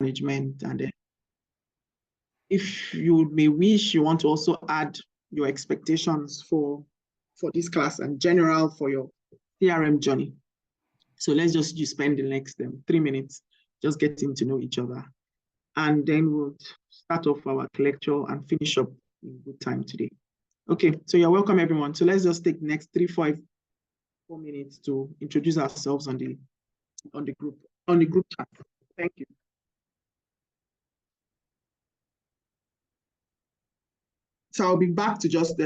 management. And if you may wish, you want to also add your expectations for this class and general for your CRM journey. So let's just spend the next 3 minutes just getting to know each other. And then we'll start off our lecture and finish up in good time today. Okay, so you're welcome, everyone. So let's just take the next 4 minutes to introduce ourselves on the group chat. Thank you. So I'll be back to just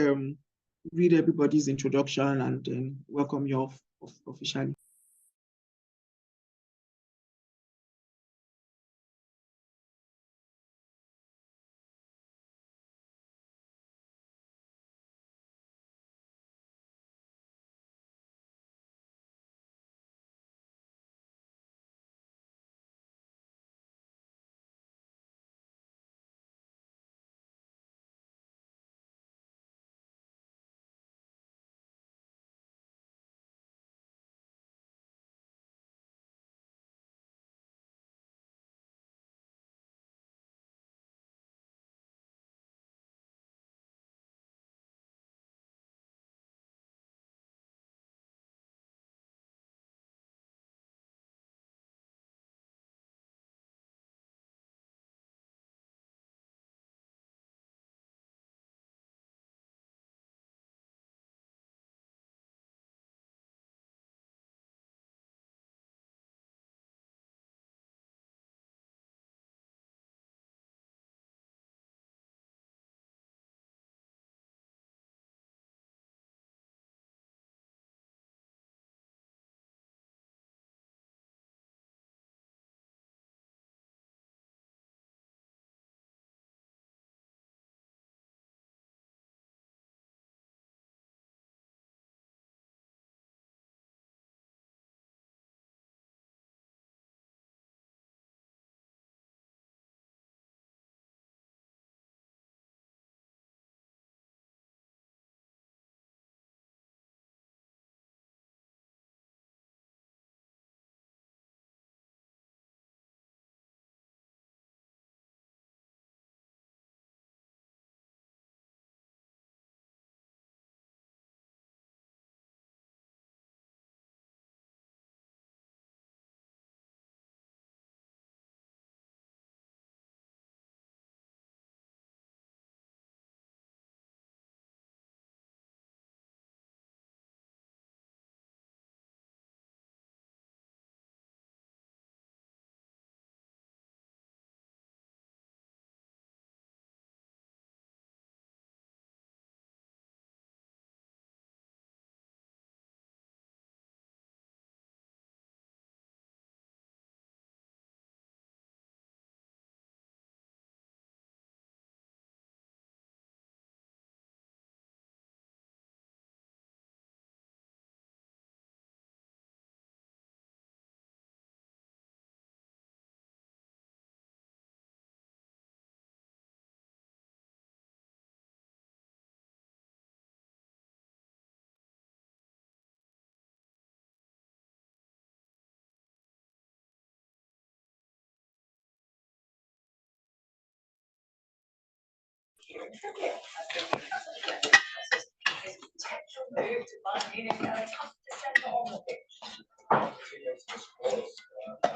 read everybody's introduction and welcome you all officially.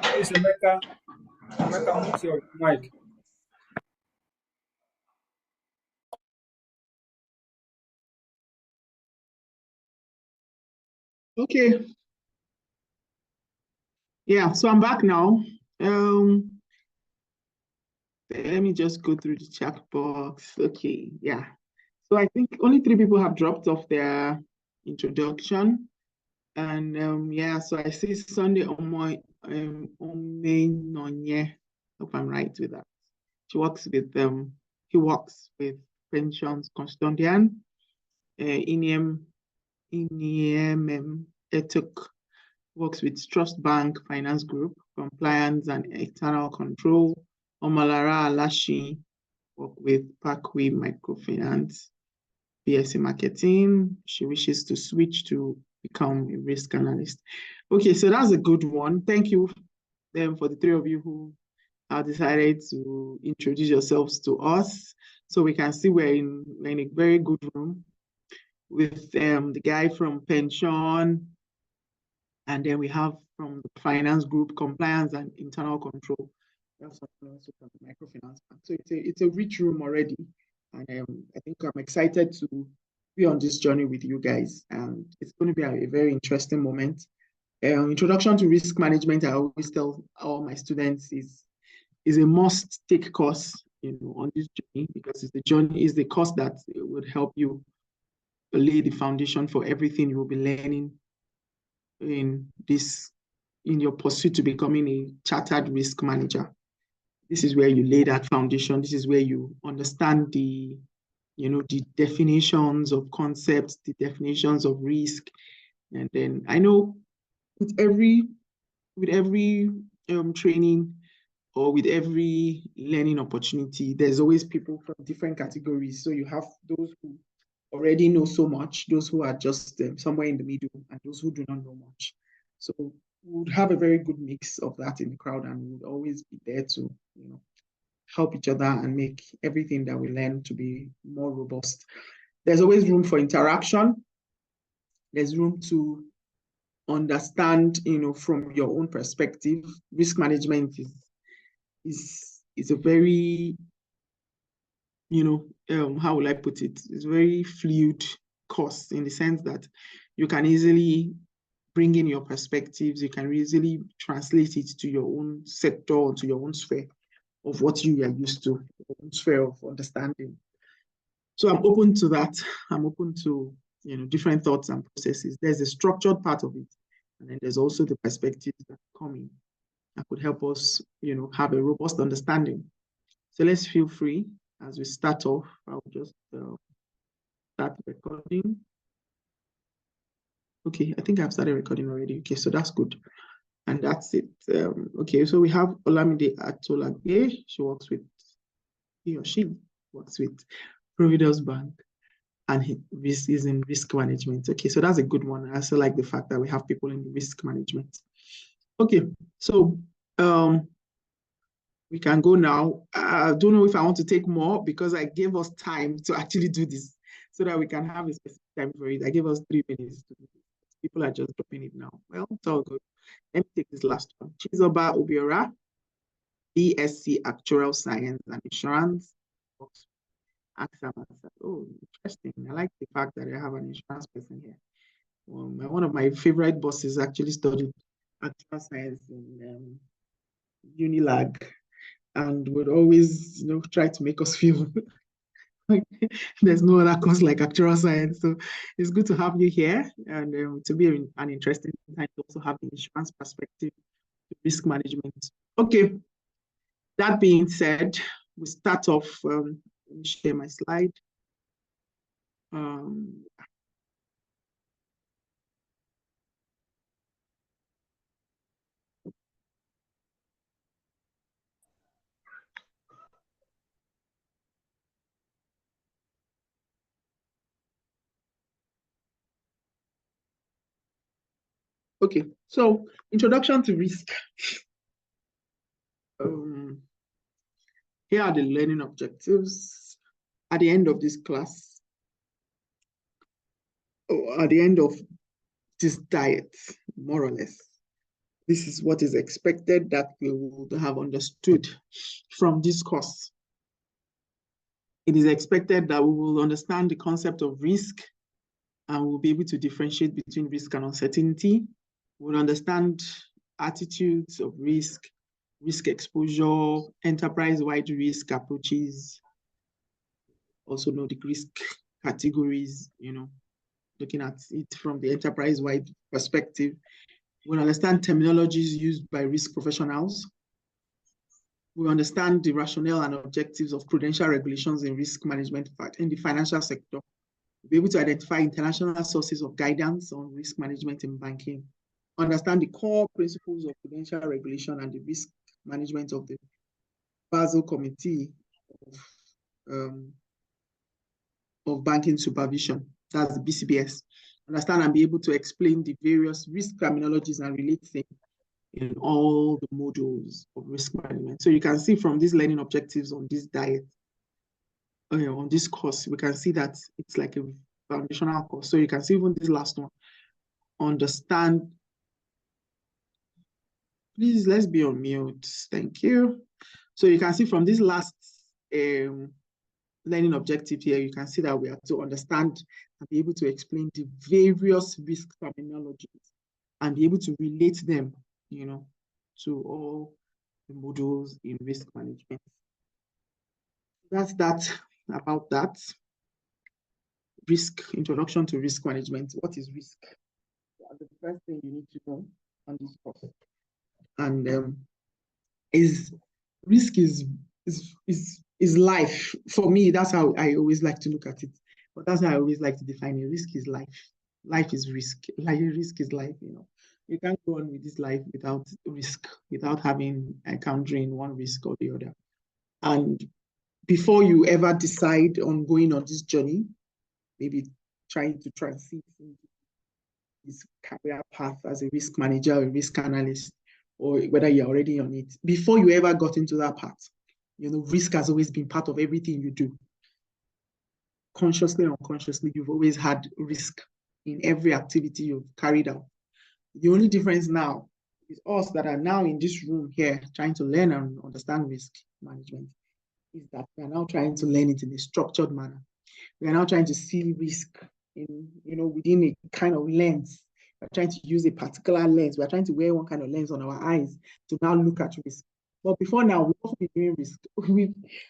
Please, Emeka, mute your mic. Okay. Yeah, so I'm back now. Let me just go through the chat box. Okay, yeah. So I think only 3 people have dropped off their introduction. And yeah, so I see Sunday Omoy Nonye. Hope I'm right with that. He works with pensions custodian, Iniem Etuk works with Trust Bank Finance Group, compliance and external control. Omalara Alashi work with Parkway Microfinance, BSc Marketing. She wishes to switch to become a risk analyst. Okay, so that's a good one. Thank you for the 3 of you who I decided to introduce yourselves to us so we can see we're in a very good room with the guy from pension, and then we have from the finance group, compliance and internal control. That's also from the microfinance bank. So it's a rich room already, and I think I'm excited to be on this journey with you guys, and it's going to be a very interesting moment. Introduction to risk management, I always tell all my students, is a must-take course, on this journey, because it's the course that would help you lay the foundation for everything you will be learning in your pursuit to becoming a chartered risk manager. This is where you lay that foundation. This is where you understand the definitions of concepts, the definitions of risk. And then I know with every training or with every learning opportunity, there's always people from different categories. So you have those who already know so much, those who are just somewhere in the middle, and those who do not know much. So we would have a very good mix of that in the crowd, and we would always be there to help each other and make everything that we learn to be more robust. There's always room for interaction. There's room to understand, from your own perspective. Risk management is a very, how will I put it? It's a very fluid course in the sense that you can easily bring in your perspectives. You can easily translate it to your own sector or to your own sphere of what you are used to, your own sphere of understanding. So I'm open to that. I'm open to different thoughts and processes. There's a structured part of it, and then there's also the perspectives that come in that could help us, have a robust understanding. So let's feel free as we start off. I'll just start recording. Okay, I think I've started recording already. Okay, so that's good. And that's it. Okay, so we have Olamide Atolagbe. She works with Providence Bank, and is in risk management. Okay, so that's a good one. I also like the fact that we have people in risk management. Okay, so we can go now. I don't know if I want to take more because I gave us time to actually do this so that we can have a specific time for it. I gave us 3 minutes to do this. People are just dropping it now. Well, it's all good. Let me take this last one. Chizoba Obiora, BSc Actuarial Science and Insurance. Oh, interesting. I like the fact that I have an insurance person here. One of my favorite bosses actually studied actuarial science in Unilag, and would always, try to make us feel like there's no other course like actuarial science. So it's good to have you here, and to be an interesting time to also have the insurance perspective to risk management. Okay, that being said, we start off. Let me share my slide. Okay, so introduction to risk. Here are the learning objectives at the end of this class, or at the end of this diet, more or less. This is what is expected that we would have understood from this course. It is expected that we will understand the concept of risk, and we'll be able to differentiate between risk and uncertainty. We'll understand attitudes of risk, risk exposure, enterprise-wide risk approaches, also know the risk categories, looking at it from the enterprise-wide perspective. We'll understand terminologies used by risk professionals. We understand the rationale and objectives of prudential regulations in risk management in the financial sector. We'll be able to identify international sources of guidance on risk management in banking. Understand the core principles of prudential regulation and the risk management of the Basel Committee of Banking Supervision, that's the BCBS. Understand and be able to explain the various risk terminologies and relate them, in all the modules of risk management. So you can see from these learning objectives on this diet, on this course, we can see that it's like a foundational course. So you can see even this last one, understand. Please, let's be on mute. Thank you. So you can see from this last learning objective here, you can see that we have to understand and be able to explain the various risk terminologies and be able to relate them, to all the modules in risk management. That's that about that. Risk, introduction to risk management. What is risk? The first thing you need to know on this course. And risk is life. For me, that's how I always like to look at it. But that's how I always like to define it. Risk is life. Life is risk. Risk is life, You can't go on with this life without risk, without encountering one risk or the other. And before you ever decide on going on this journey, maybe trying to transit into this career path as a risk manager or a risk analyst, or whether you're already on it, before you ever got into that path, risk has always been part of everything you do. Consciously or unconsciously, you've always had risk in every activity you've carried out. The only difference now is us that are now in this room here trying to learn and understand risk management is that we are now trying to learn it in a structured manner. We are now trying to see risk within a kind of lens. We're trying to use a particular lens. We're trying to wear one kind of lens on our eyes to now look at risk. But before now, we've also been doing risk.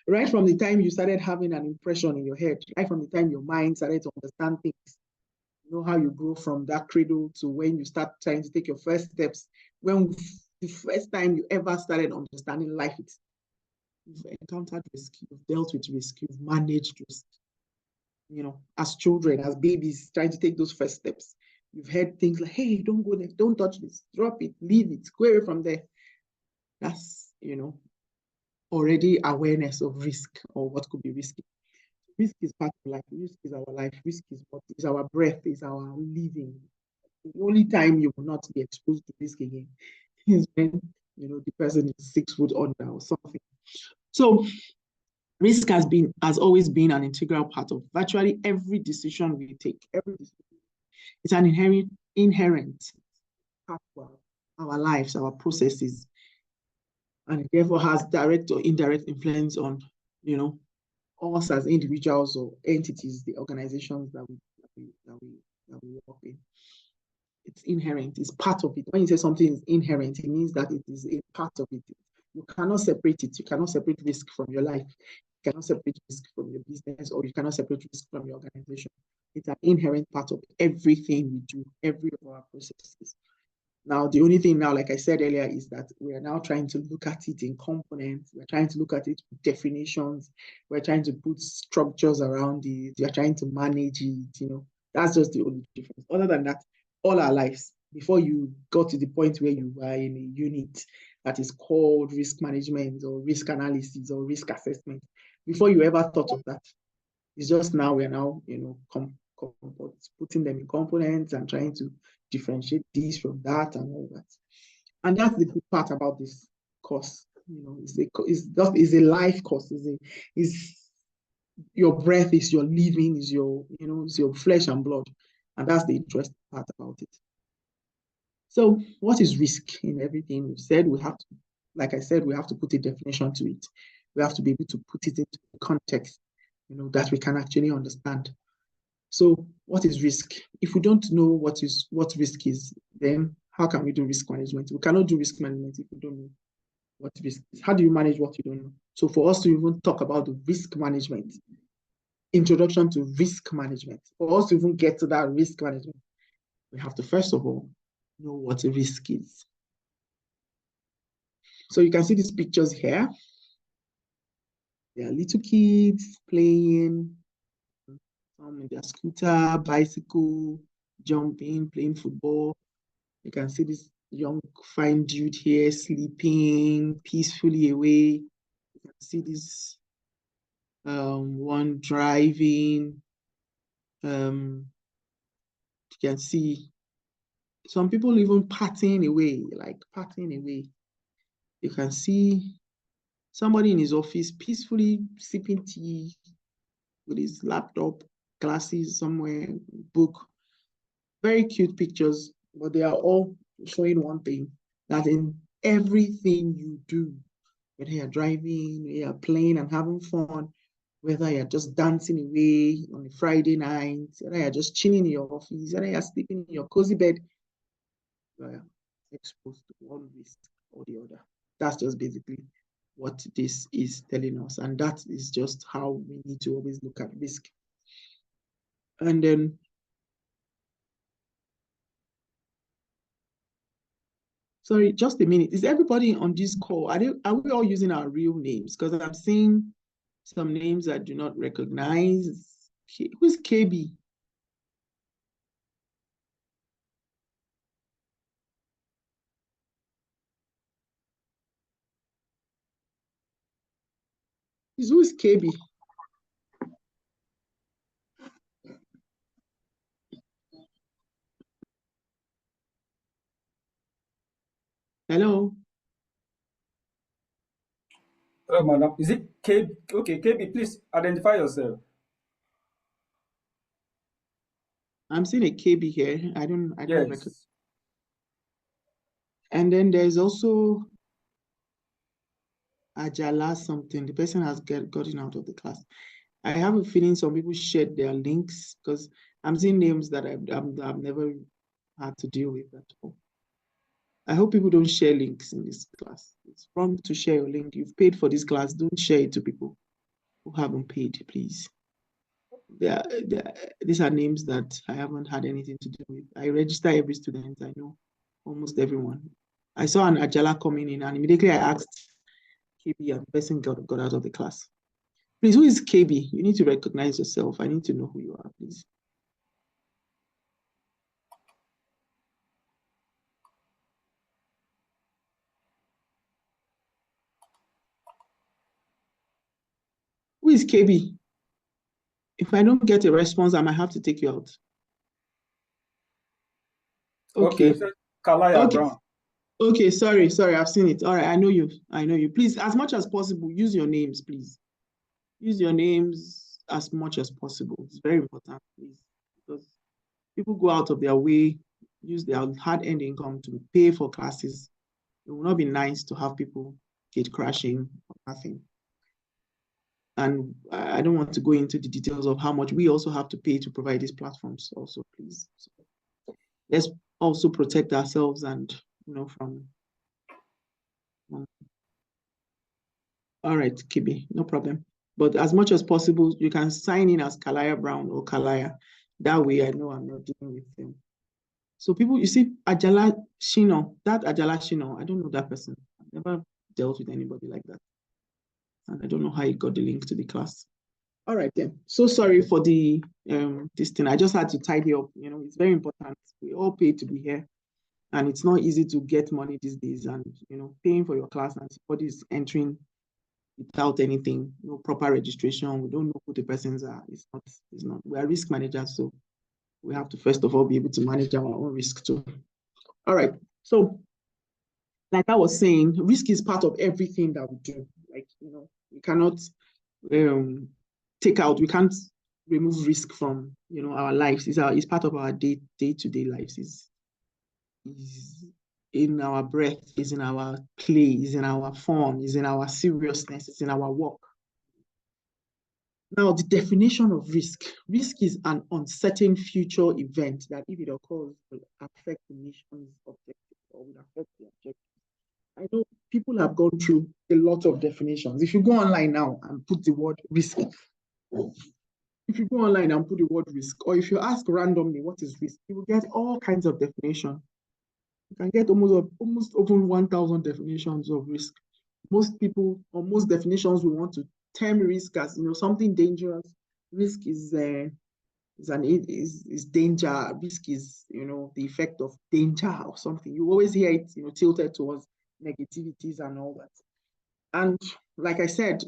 Right from the time you started having an impression in your head, right from the time your mind started to understand things, how you grow from that cradle to when you start trying to take your first steps, when the first time you ever started understanding life, you've encountered risk, you've dealt with risk, you've managed risk. As children, as babies, trying to take those first steps. You've heard things like, hey, don't go there, don't touch this, drop it, leave it, go away from there. That's, already awareness of risk or what could be risky. Risk is part of life. Risk is our life. Risk is what is our breath, is our living. The only time you will not be exposed to risk again is when, the person is 6 foot under or something. So risk has always been an integral part of virtually every decision we take. It's an inherent part of our lives, our processes, and it therefore has direct or indirect influence on, us as individuals or entities, the organizations that we work in. It's inherent. It's part of it. When you say something is inherent, it means that it is a part of it. You cannot separate it. You cannot separate risk from your life. You cannot separate risk from your business, or you cannot separate risk from your organization. It's an inherent part of everything we do, every of our processes. Now, the only thing now, like I said earlier, is that we are now trying to look at it in components. We're trying to look at it with definitions. We're trying to put structures around it. We're trying to manage it, That's just the only difference. Other than that, all our lives, before you got to the point where you were in a unit that is called risk management or risk analysis or risk assessment, before you ever thought of that, it's just now we're now, putting them in components and trying to differentiate this from that and all that. And that's the good part about this course. It's a life course. Is your breath, is your living, is your, is your flesh and blood. And that's the interesting part about it. So what is risk in everything we've said? We have to, like I said, we have to put a definition to it. We have to be able to put it into context, that we can actually understand. So what is risk? If we don't know what risk is, then how can we do risk management? We cannot do risk management if we don't know what risk is. How do you manage what you don't know? So for us to even talk about the risk management, introduction to risk management, for us to even get to that risk management, we have to first of all know what a risk is. So you can see these pictures here. There are little kids playing, in their scooter, bicycle, jumping, playing football. You can see this young, fine dude here sleeping peacefully away. You can see this one driving. You can see Some people even partying away, like partying away. You can see somebody in his office peacefully sipping tea with his laptop, glasses somewhere, book. Very cute pictures, but they are all showing one thing, that in everything you do, whether you're driving, whether you're playing and having fun, whether you're just dancing away on a Friday night, whether you're just chilling in your office, whether you're sleeping in your cozy bed, you're exposed to one risk or the other. That's just basically what this is telling us. And that is just how we need to always look at risk. And then, sorry, just a minute. Is everybody on this call, are we all using our real names? Because I'm seeing some names I do not recognize. Who's KB? Who's KB? Hello? Hello, madam. Is it KB? Okay, KB, please identify yourself. I'm seeing a KB here. I don't recognize. Yes. And then there's also Ajala something. The person has gotten out of the class. I have a feeling some people shared their links because I'm seeing names that I've never had to deal with at all. I hope people don't share links in this class. It's wrong to share your link. You've paid for this class. Don't share it to people who haven't paid, please. These are names that I haven't had anything to do with. I register every student. I know almost everyone. I saw an Ajala coming in and immediately I asked KB and the person got out of the class. Please, who is KB? You need to recognize yourself. I need to know who you are, please. Who is KB? If I don't get a response, I might have to take you out. Okay. Kalaya Okay. Brown. Okay, sorry, I've seen it. All right, I know you. Please, as much as possible, use your names, please. Use your names as much as possible. It's very important, please, because people go out of their way, use their hard-earned income to pay for classes. It will not be nice to have people get crashing or nothing. And I don't want to go into the details of how much we also have to pay to provide these platforms also, please. So let's also protect ourselves and, from all right, Kibi, no problem. But as much as possible, you can sign in as Kalaya Brown or Kalaya. That way I know I'm not dealing with them. So people, you see, Ajala Shino, that Ajala Shino, I don't know that person. I've never dealt with anybody like that. And I don't know how he got the link to the class. All right then. So sorry for the this thing. I just had to tidy up. It's very important. We all pay to be here. And it's not easy to get money these days. And paying for your class and somebody is entering without anything, no proper registration. We don't know who the persons are. It's not. We are risk managers, so we have to first of all be able to manage our own risk too. All right. So, like I was saying, risk is part of everything that we do. Like, we cannot we can't remove risk from our lives. It's part of our day-to-day lives. Is in our breath, is in our play, is in our fun, is in our seriousness, is in our work. Now, the definition of risk. Risk is an uncertain future event that, if it occurs, will affect the nation's objectives or will affect the objectives. I know people have gone through a lot of definitions. If you go online now and put the word risk, or if you ask randomly what is risk, you will get all kinds of definitions. You can get almost over 1,000 definitions of risk. Most people, or most definitions, we want to term risk as something dangerous. Risk is danger. Risk is the effect of danger or something. You always hear it tilted towards negativities and all that. And like I said,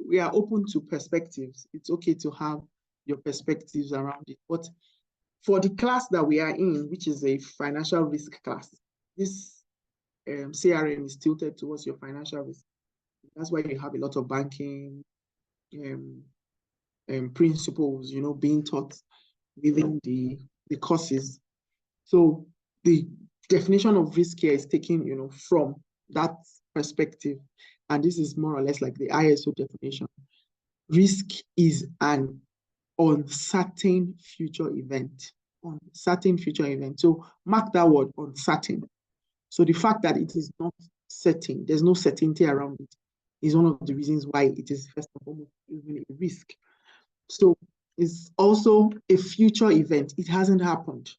we are open to perspectives. It's okay to have your perspectives around it, but for the class that we are in, which is a financial risk class, this CRM is tilted towards your financial risk. That's why you have a lot of banking principles, being taught within the courses. So the definition of risk here is taken, from that perspective. And this is more or less like the ISO definition. Risk is an uncertain future event. Uncertain future event. So mark that word, uncertain. So the fact that it is not certain, there's no certainty around it, is one of the reasons why it is first and foremost even a risk. So it's also a future event. It hasn't happened.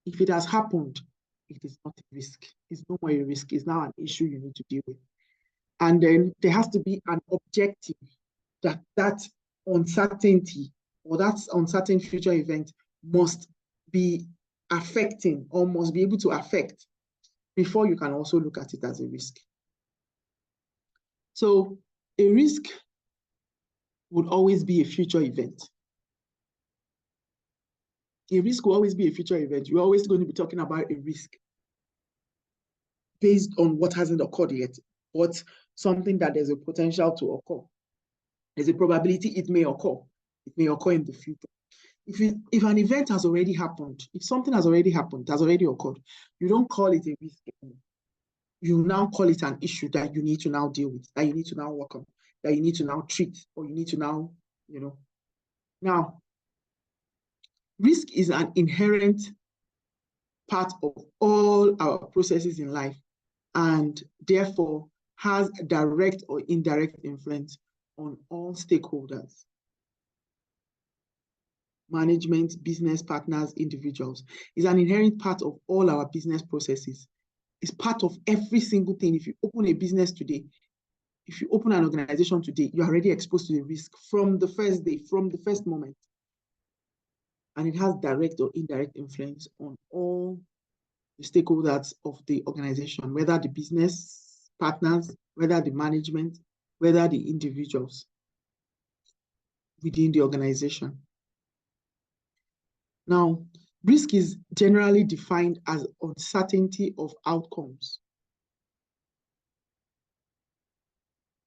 If it has happened, it is not a risk. It's no more a risk. It's now an issue you need to deal with. And then there has to be an objective that uncertainty or that uncertain future event must be affecting or must be able to affect before you can also look at it as a risk. So a risk would always be a future event. A risk will always be a future event. You're always going to be talking about a risk based on what hasn't occurred yet, but something that there's a potential to occur. There's a probability it may occur. It may occur in the future. If an event has already happened, if something has already happened, has already occurred, you don't call it a risk anymore. You now call it an issue that you need to now deal with, that you need to now work on, that you need to now treat, or you need to now, Now, risk is an inherent part of all our processes in life, and therefore has direct or indirect influence on all stakeholders. Management, business partners, individuals. Is an inherent part of all our business processes. It's part of every single thing. If you open a business today, if you open an organization today, you're already exposed to the risk from the first day, from the first moment. And it has direct or indirect influence on all the stakeholders of the organization, whether the business partners, whether the management, whether the individuals within the organization. Now, risk is generally defined as uncertainty of outcomes.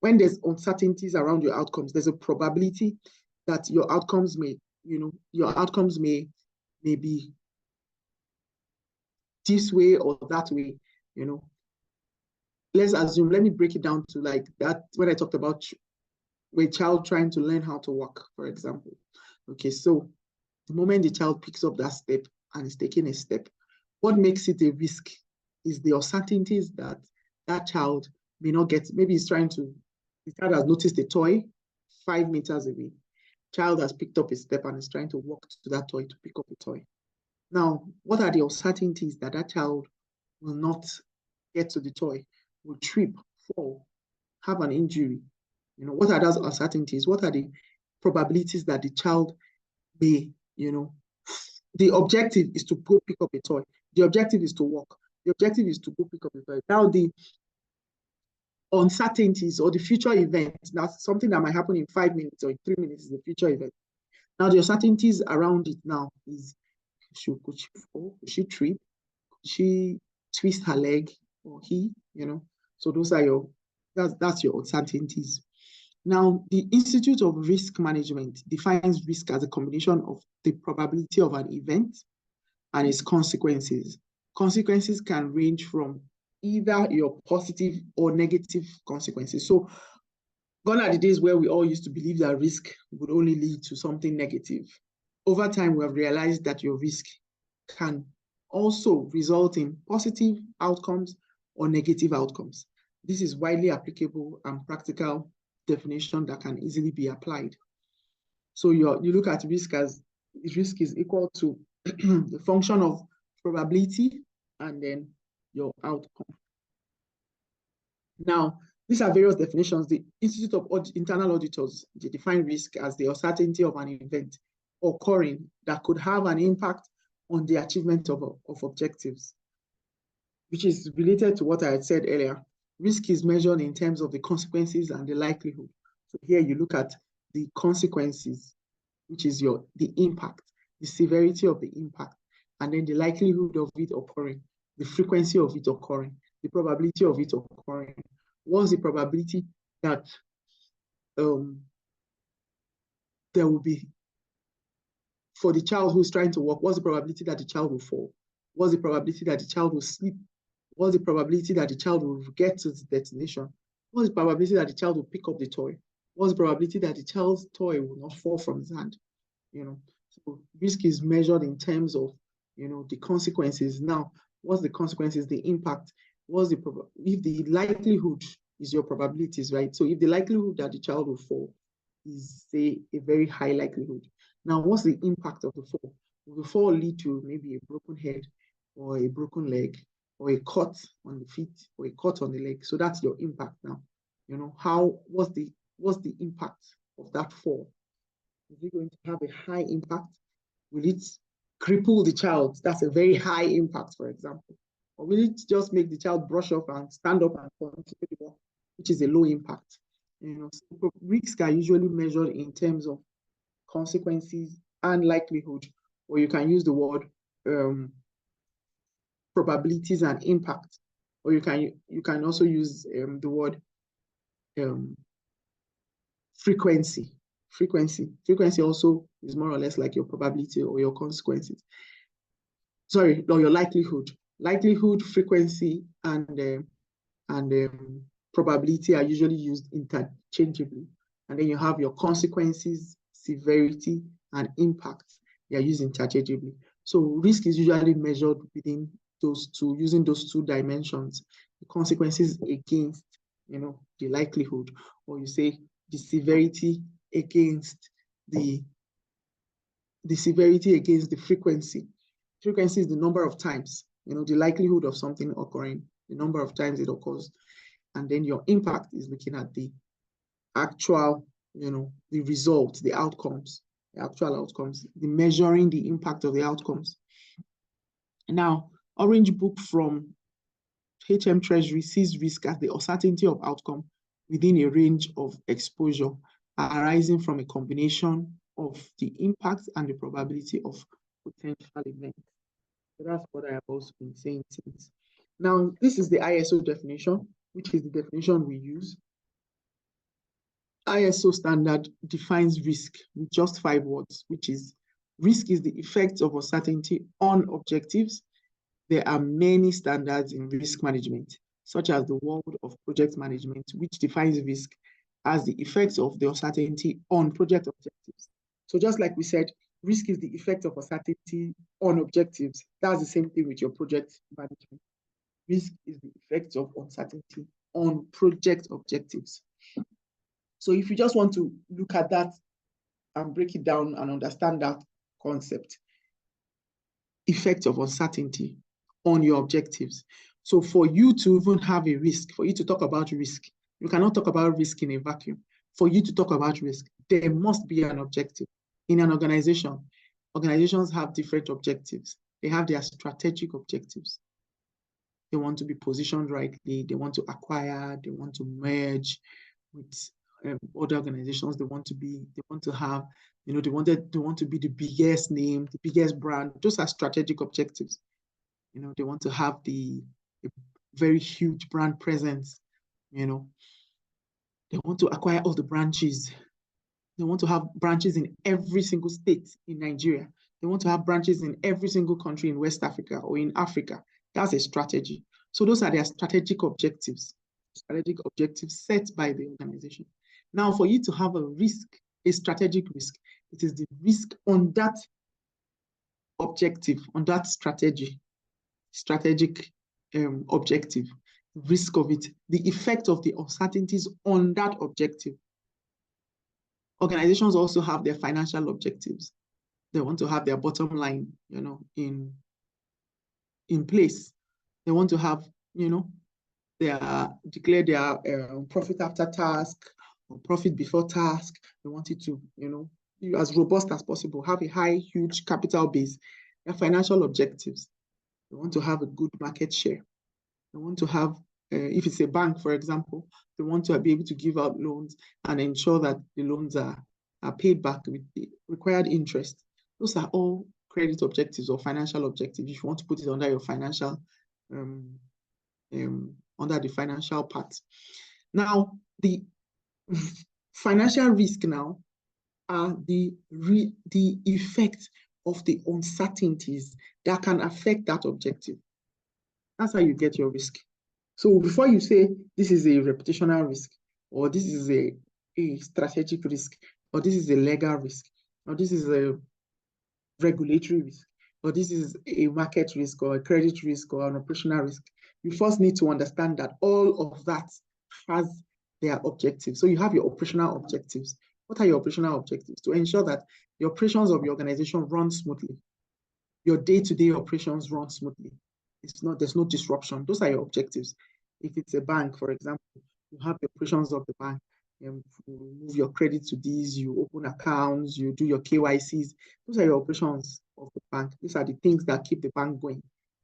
When there's uncertainties around your outcomes, there's a probability that your outcomes may, may be this way or that way, Let's assume, let me break it down to like that, when I talked about a child trying to learn how to walk, for example. Okay, so the moment the child picks up that step and is taking a step, what makes it a risk is the uncertainties that that child may not get. Maybe the child has noticed a toy 5 meters away. Child has picked up a step and is trying to walk to that toy to pick up a toy. Now, what are the uncertainties that that child will not get to the toy, will trip, fall, have an injury? What are those uncertainties? What are the probabilities that the child may, the objective is to go pick up a toy. The objective is to walk. The objective is to go pick up a toy. Now, the uncertainties or the future events, that's something that might happen in 5 minutes or in 3 minutes, is the future event. Now, the uncertainties around it now is, could she fall? Could she trip? Could she twist her leg? Or he, So those are that's your uncertainties. Now, the Institute of Risk Management defines risk as a combination of the probability of an event and its consequences. Consequences can range from either your positive or negative consequences. So gone are the days where we all used to believe that risk would only lead to something negative. Over time, we have realized that your risk can also result in positive outcomes or negative outcomes. This is widely applicable and practical definition that can easily be applied. So you look at risk as risk is equal to the function of probability and then your outcome. Now, these are various definitions. The Institute of Internal Auditors, they define risk as the uncertainty of an event occurring that could have an impact on the achievement of objectives, which is related to what I had said earlier. Risk is measured in terms of the consequences and the likelihood. So here you look at the consequences, which is the impact. the severity of the impact, and then the likelihood of it occurring, the frequency of it occurring, the probability of it occurring. What's the probability that there will be, for the child who's trying to walk, what's the probability that the child will fall? What's the probability that the child will sleep? What's the probability that the child will get to the destination? What's the probability that the child will pick up the toy? What's the probability that the child's toy will not fall from his hand? So risk is measured in terms of, the consequences. Now, what's the consequences, the impact? If the likelihood is your probabilities, right? So if the likelihood that the child will fall is, say, a very high likelihood. Now, what's the impact of the fall? Will the fall lead to maybe a broken head or a broken leg or a cut on the feet or a cut on the leg? So that's your impact now. What's the impact of that fall? Is it going to have a high impact? Will it cripple the child? That's a very high impact, for example. Or will it just make the child brush off and stand up and continue to walk, which is a low impact? So risks are usually measured in terms of consequences and likelihood, or you can use the word probabilities and impact, or you can also use the word frequency. Frequency also is more or less like your probability or your consequences. Sorry, or your likelihood. Likelihood, frequency, and probability are usually used interchangeably. And then you have your consequences, severity, and impact. They are used interchangeably. So risk is usually measured within those two, using those two dimensions. The consequences against, the likelihood, or you say the severity against the severity against the frequency. Frequency is the number of times, the likelihood of something occurring, the number of times it occurs. And then your impact is looking at the actual, the results, the outcomes, the actual outcomes, the measuring the impact of the outcomes. Now, Orange Book from HM Treasury sees risk as the uncertainty of outcome within a range of exposure arising from a combination of the impact and the probability of potential events. So that's what I have also been saying since. Now, this is the ISO definition, which is the definition we use. ISO standard defines risk with just 5 words, which is: risk is the effect of uncertainty on objectives. There are many standards in risk management, such as the World of Project Management, which defines risk as the effects of the uncertainty on project objectives. So just like we said, risk is the effect of uncertainty on objectives. That's the same thing with your project management. Risk is the effect of uncertainty on project objectives. So if you just want to look at that and break it down and understand that concept, effect of uncertainty on your objectives. So for you to even have a risk, for you to talk about risk, you cannot talk about risk in a vacuum. For you to talk about risk, there must be an objective. In an organization, organizations have different objectives. They have their strategic objectives. They want to be positioned rightly. They want to acquire. They want to merge with other organizations. They want to have, they want to be the biggest name, the biggest brand. Those are strategic objectives. They want to have a very huge brand presence. They want to acquire all the branches. They want to have branches in every single state in Nigeria. They want to have branches in every single country in West Africa or in Africa. That's a strategy. So those are their strategic objectives set by the organization. Now, for you to have a risk, a strategic risk, it is the risk on that objective, on that strategic objective, risk of it, the effect of the uncertainties on that objective. Organizations also have their financial objectives. They want to have their bottom line, in place. They want to have, declare their profit after task or profit before task. They want it to, be as robust as possible, have a high, huge capital base. Their financial objectives. They want to have a good market share. They want to have, if it's a bank, for example, they want to be able to give out loans and ensure that the loans are paid back with the required interest. Those are all credit objectives or financial objectives, if you want to put it under your financial, under the financial part. Now, the financial risk now are the effect of the uncertainties that can affect that objective. That's how you get your risk. So before you say this is a reputational risk, or this is a strategic risk, or this is a legal risk, or this is a regulatory risk, or this is a market risk, or a credit risk, or an operational risk, you first need to understand that all of that has their objectives. So you have your operational objectives. What are your operational objectives? To ensure that the operations of your organization run smoothly. Your day-to-day operations run smoothly. There's no disruption. Those are your objectives. If it's a bank, for example, you have the operations of the bank. You move your credit to these, you open accounts, you do your KYCs. Those are your operations of the bank. These are the things that keep the bank going.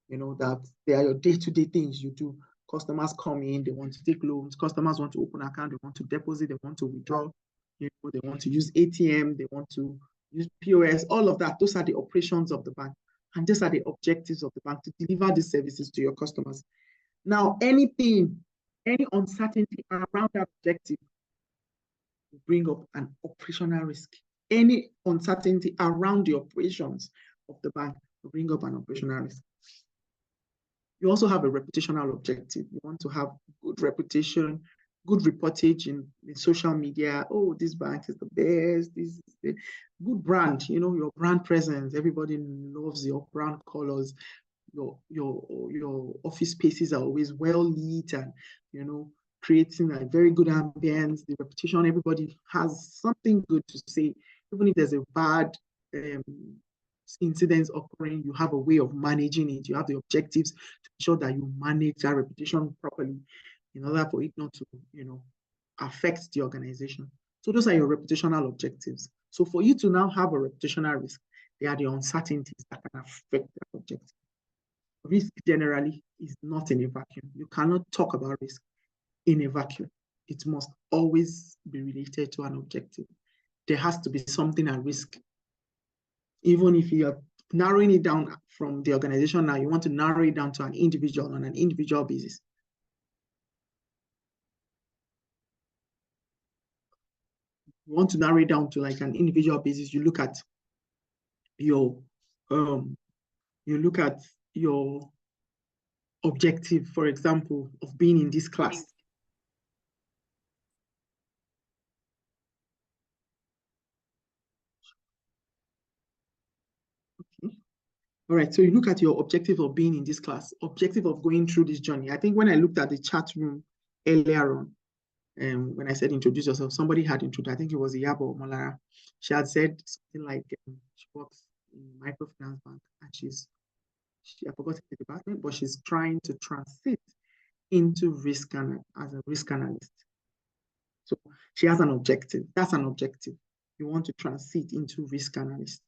You know, that they are your day-to-day things you do. Customers come in, they want to take loans. Customers want to open an account, they want to deposit, they want to withdraw. You know, they want to use ATM, they want to use POS, all of that. Those are the operations of the bank. And these are the objectives of the bank, to deliver these services to your customers. Now, any uncertainty around that objective will bring up an operational risk. Any uncertainty around the operations of the bank will bring up an operational risk. You also have a reputational objective. You want to have good reputation, good reportage in social media. Oh, this bank is the best. This is the good brand. You know, your brand presence. Everybody loves your brand colors. Your office spaces are always well lit, and you know, creating a very good ambience. The reputation. Everybody has something good to say, even if there's a bad incidents occurring. You have a way of managing it. You have the objectives to ensure that you manage that reputation properly, in order for it not to, you know, affect the organization. So those are your reputational objectives. So for you to now have a reputational risk, they are the uncertainties that can affect that objective. Risk generally is not in a vacuum. You cannot talk about risk in a vacuum. It must always be related to an objective. There has to be something at risk. Even if you are narrowing it down from the organization now, you want to narrow it down to an individual on an individual basis. You want to narrow it down to like an individual basis, you look at your objective, for example, of being in this class. Okay. All right, so you look at your objective of being in this class, objective of going through this journey. I think when I looked at the chat room earlier on, when I said introduce yourself, somebody had introduced, I think it was Iyabo Molara. She had said something like she works in microfinance bank, and I forgot the department, but she's trying to transit into risk as a risk analyst. So she has an objective. That's an objective. You want to transit into risk analyst.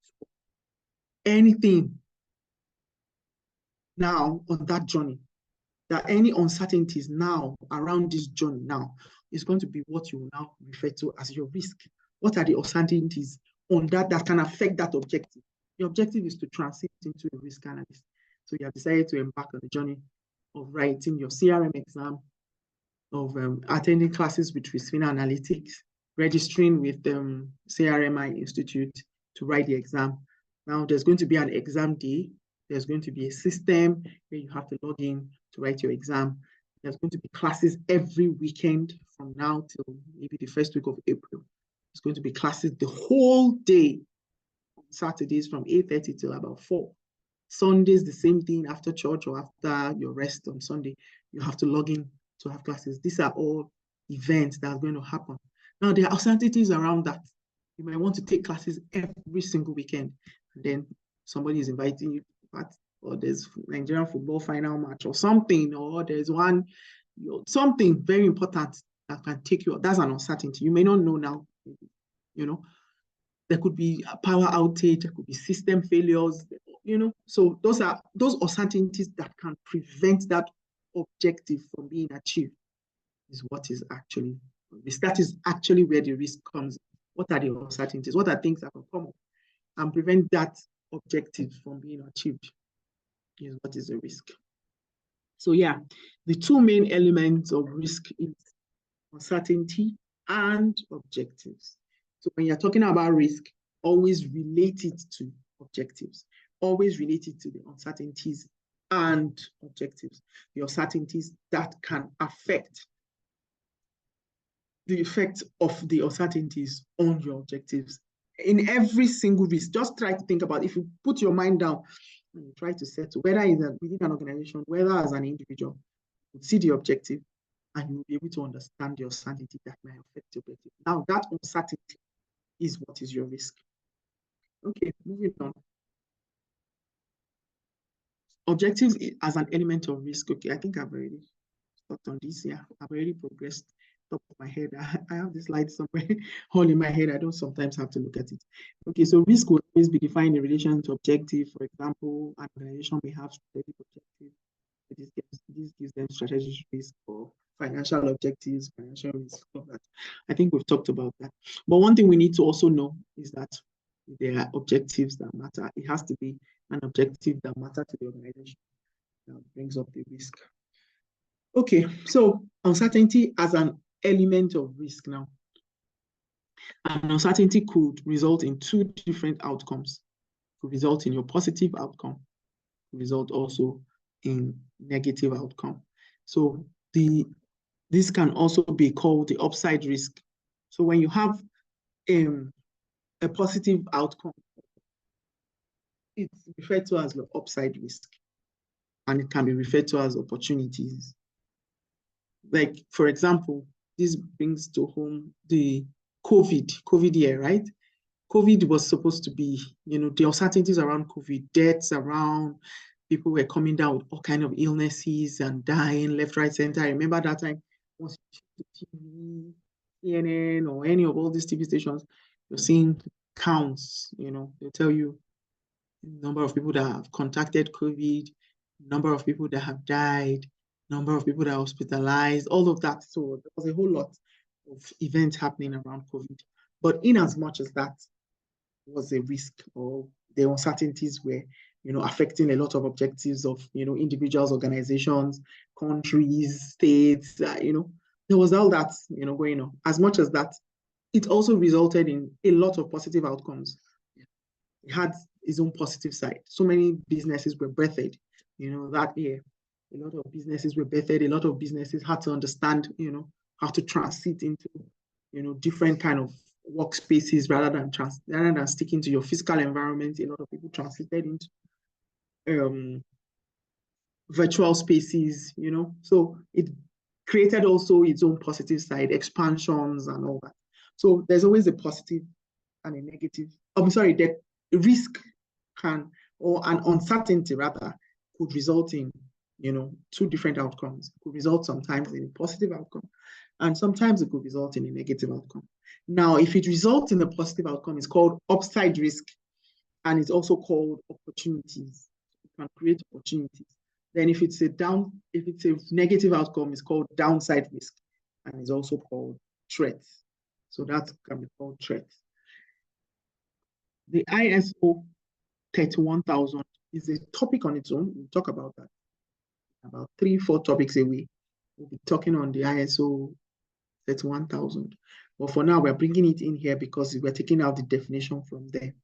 So anything now on that journey, that any uncertainties now around this journey now is going to be what you will now refer to as your risk. What are the uncertainties on that can affect that objective? The objective is to transit into a risk analyst. So you have decided to embark on the journey of writing your CRM exam, of attending classes with Risfina Analytics, registering with CRMI Institute to write the exam. Now there's going to be an exam day. There's going to be a system where you have to log in to write your exam. There's going to be classes every weekend from now till maybe the first week of April. There's going to be classes the whole day. Saturdays from 8:30 till about 4. Sundays, the same thing. After church or after your rest on Sunday, you have to log in to have classes. These are all events that are going to happen. Now, there are uncertainties around that. You might want to take classes every single weekend, and then somebody is inviting you to part, or there's Nigerian football final match or something, or there's something very important that can take you. That's an uncertainty. You may not know now, you know. There could be a power outage, there could be system failures, you know. So those are those uncertainties that can prevent that objective from being achieved. Is what is actually risk. That is actually where the risk comes. What are the uncertainties? What are things that can come up and prevent that objective from being achieved is what is a risk. So yeah, the two main elements of risk is uncertainty and objectives. So when you're talking about risk, always relate it to objectives, always relate it to the uncertainties and objectives, the uncertainties that can affect the effect of the uncertainties on your objectives. In every single risk, just try to think about, if you put your mind down and you try to settle, whether within an organization, whether as an individual, you see the objective and you'll be able to understand the uncertainty that might affect the objective. Now, that uncertainty is what is your risk. Okay, moving on. Objectives as an element of risk. Okay, I think I've already talked on this. Yeah, I've already progressed. Top of my head, I have this slide somewhere all in my head. I don't sometimes have to look at it. Okay, so risk will always be defined in relation to objective. For example, an organization may have strategic objectives. This gives them strategic risk or financial objectives, financial risk, all that. I think we've talked about that. But one thing we need to also know is that there are objectives that matter. It has to be an objective that matters to the organization. That brings up the risk. Okay, so uncertainty as an element of risk now. And uncertainty could result in two different outcomes. It could result in your positive outcome, could result also in negative outcome. So this can also be called the upside risk. So when you have a positive outcome, it's referred to as the upside risk, and it can be referred to as opportunities. Like, for example, this brings to home the COVID year, right? COVID was supposed to be, the uncertainties around COVID, deaths around, people were coming down with all kinds of illnesses and dying left, right, center. I remember that time, once you check the TV, CNN, or any of all these TV stations, you're seeing counts, they'll tell you the number of people that have contacted COVID, number of people that have died, number of people that are hospitalized, all of that. So there was a whole lot of events happening around COVID. But in as much as that was a risk, or the uncertainties were, affecting a lot of objectives of, individuals, organizations, countries, states, there was all that, going on. As much as that, it also resulted in a lot of positive outcomes. It had its own positive side. So many businesses were birthed, that year. A lot of businesses were birthed. A lot of businesses had to understand, how to transit into, different kind of workspaces rather than sticking to your physical environment. A lot of people transited into virtual spaces, So it created also its own positive side, expansions and all that. So there's always a positive and a negative. I'm sorry, the risk or an uncertainty rather, could result in, two different outcomes. It could result sometimes in a positive outcome, and sometimes it could result in a negative outcome. Now, if it results in a positive outcome, it's called upside risk, and it's also called opportunities. It can create opportunities. Then if it's a negative outcome, it's called downside risk, and it's also called threats. So that can be called threats. The ISO 31000 is a topic on its own. We'll talk about that. About 3-4 topics a week. We'll be talking on the ISO 31000. But for now, we're bringing it in here because we're taking out the definition from there.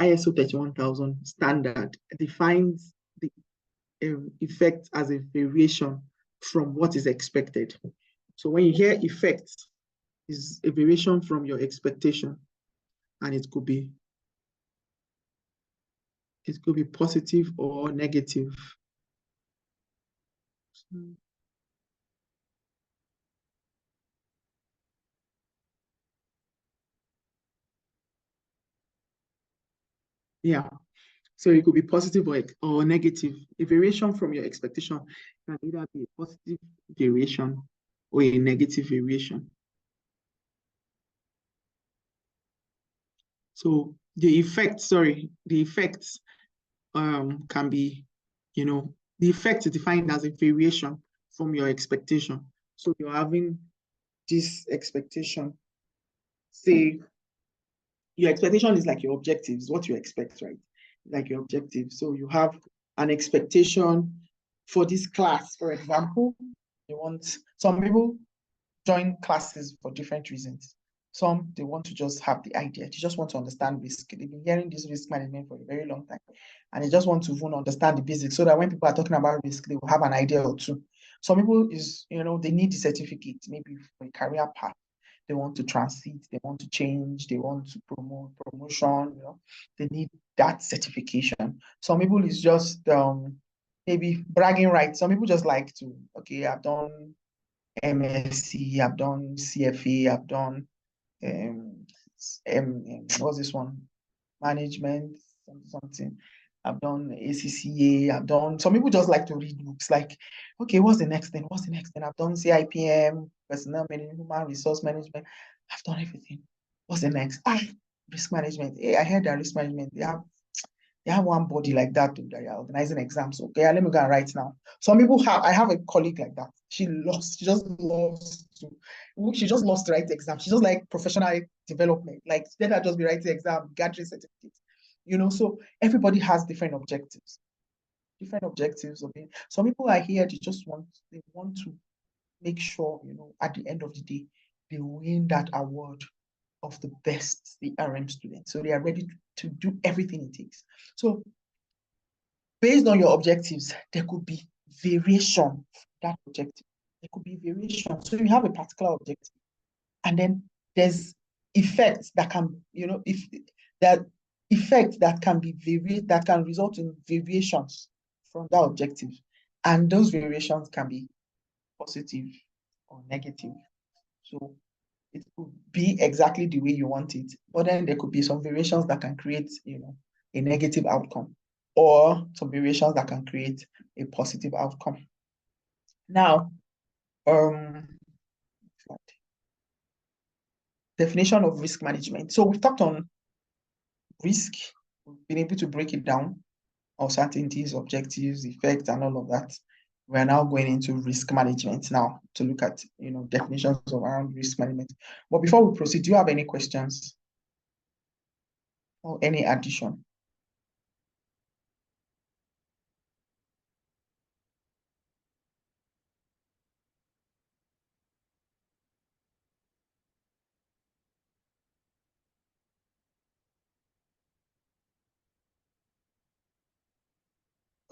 ISO 31000 standard defines the effect as a variation from what is expected. So when you hear effect, is a variation from your expectation, and it could be positive or negative. Yeah, so it could be positive or negative. A variation from your expectation can either be a positive variation or a negative variation. So the effects can be, the effect is defined as a variation from your expectation. So you're having this expectation, say your expectation is like your objectives, what you expect, right? Like your objective. So you have an expectation for this class, for example. Some people join classes for different reasons. Some, they want to just have the idea. They just want to understand risk. They've been hearing this risk management for a very long time. And they just want to even understand the basics so that when people are talking about risk, they will have an idea or two. Some people they need the certificate, maybe for a career path. They want to transit, they want to change, they want to promotion, they need that certification. Some people is just maybe bragging rights. Some people just like to, okay, I've done MSc, I've done CFA, I've done what's this one? Management, something. I've done ACCA, I've done, some people just like to read books like, okay, what's the next thing? What's the next thing? I've done CIPM, personnel management, human resource management. I've done everything. What's the next? Risk management. Hey, I heard that risk management, they have one body like that too, that are organizing exams. Okay, let me go and write now. Some people I have a colleague like that. She just loves to write the exam. She just like professional development. Like, let her just be writing exam, gathering certificates. So everybody has different objectives. Different objectives of it. Some people are here, they want to make sure, at the end of the day, they win that award of the best CRM student. So they are ready to do everything it takes. So based on your objectives, there could be variation of that objective. There could be variation. So you have a particular objective, and then there's effects that can, that can be that can result in variations from that objective. And those variations can be positive or negative. So it could be exactly the way you want it, but then there could be some variations that can create, a negative outcome, or some variations that can create a positive outcome. Now, definition of risk management. So we've talked on risk, we've been able to break it down, uncertainties, objectives, effects, and all of that. We're now going into risk management now to look at, definitions around risk management. But before we proceed, do you have any questions or any addition?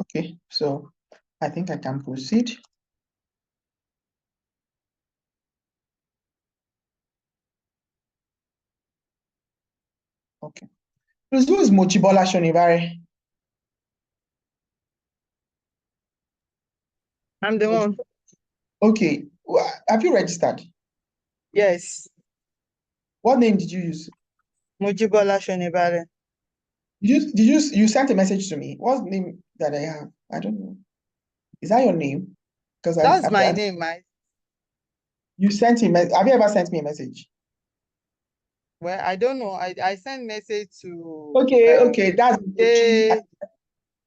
Okay, so I think I can proceed. Okay. Please, who is Mochibola Shonibare? I'm the one. Okay. Have you registered? Yes. What name did you use? Mojibola Shonibare. You sent a message to me? What's the name that I have? I don't know. Is that your name? Because That's my name, you sent him. Have you ever sent me a message? Well, I don't know. I sent message to Okay, that's they,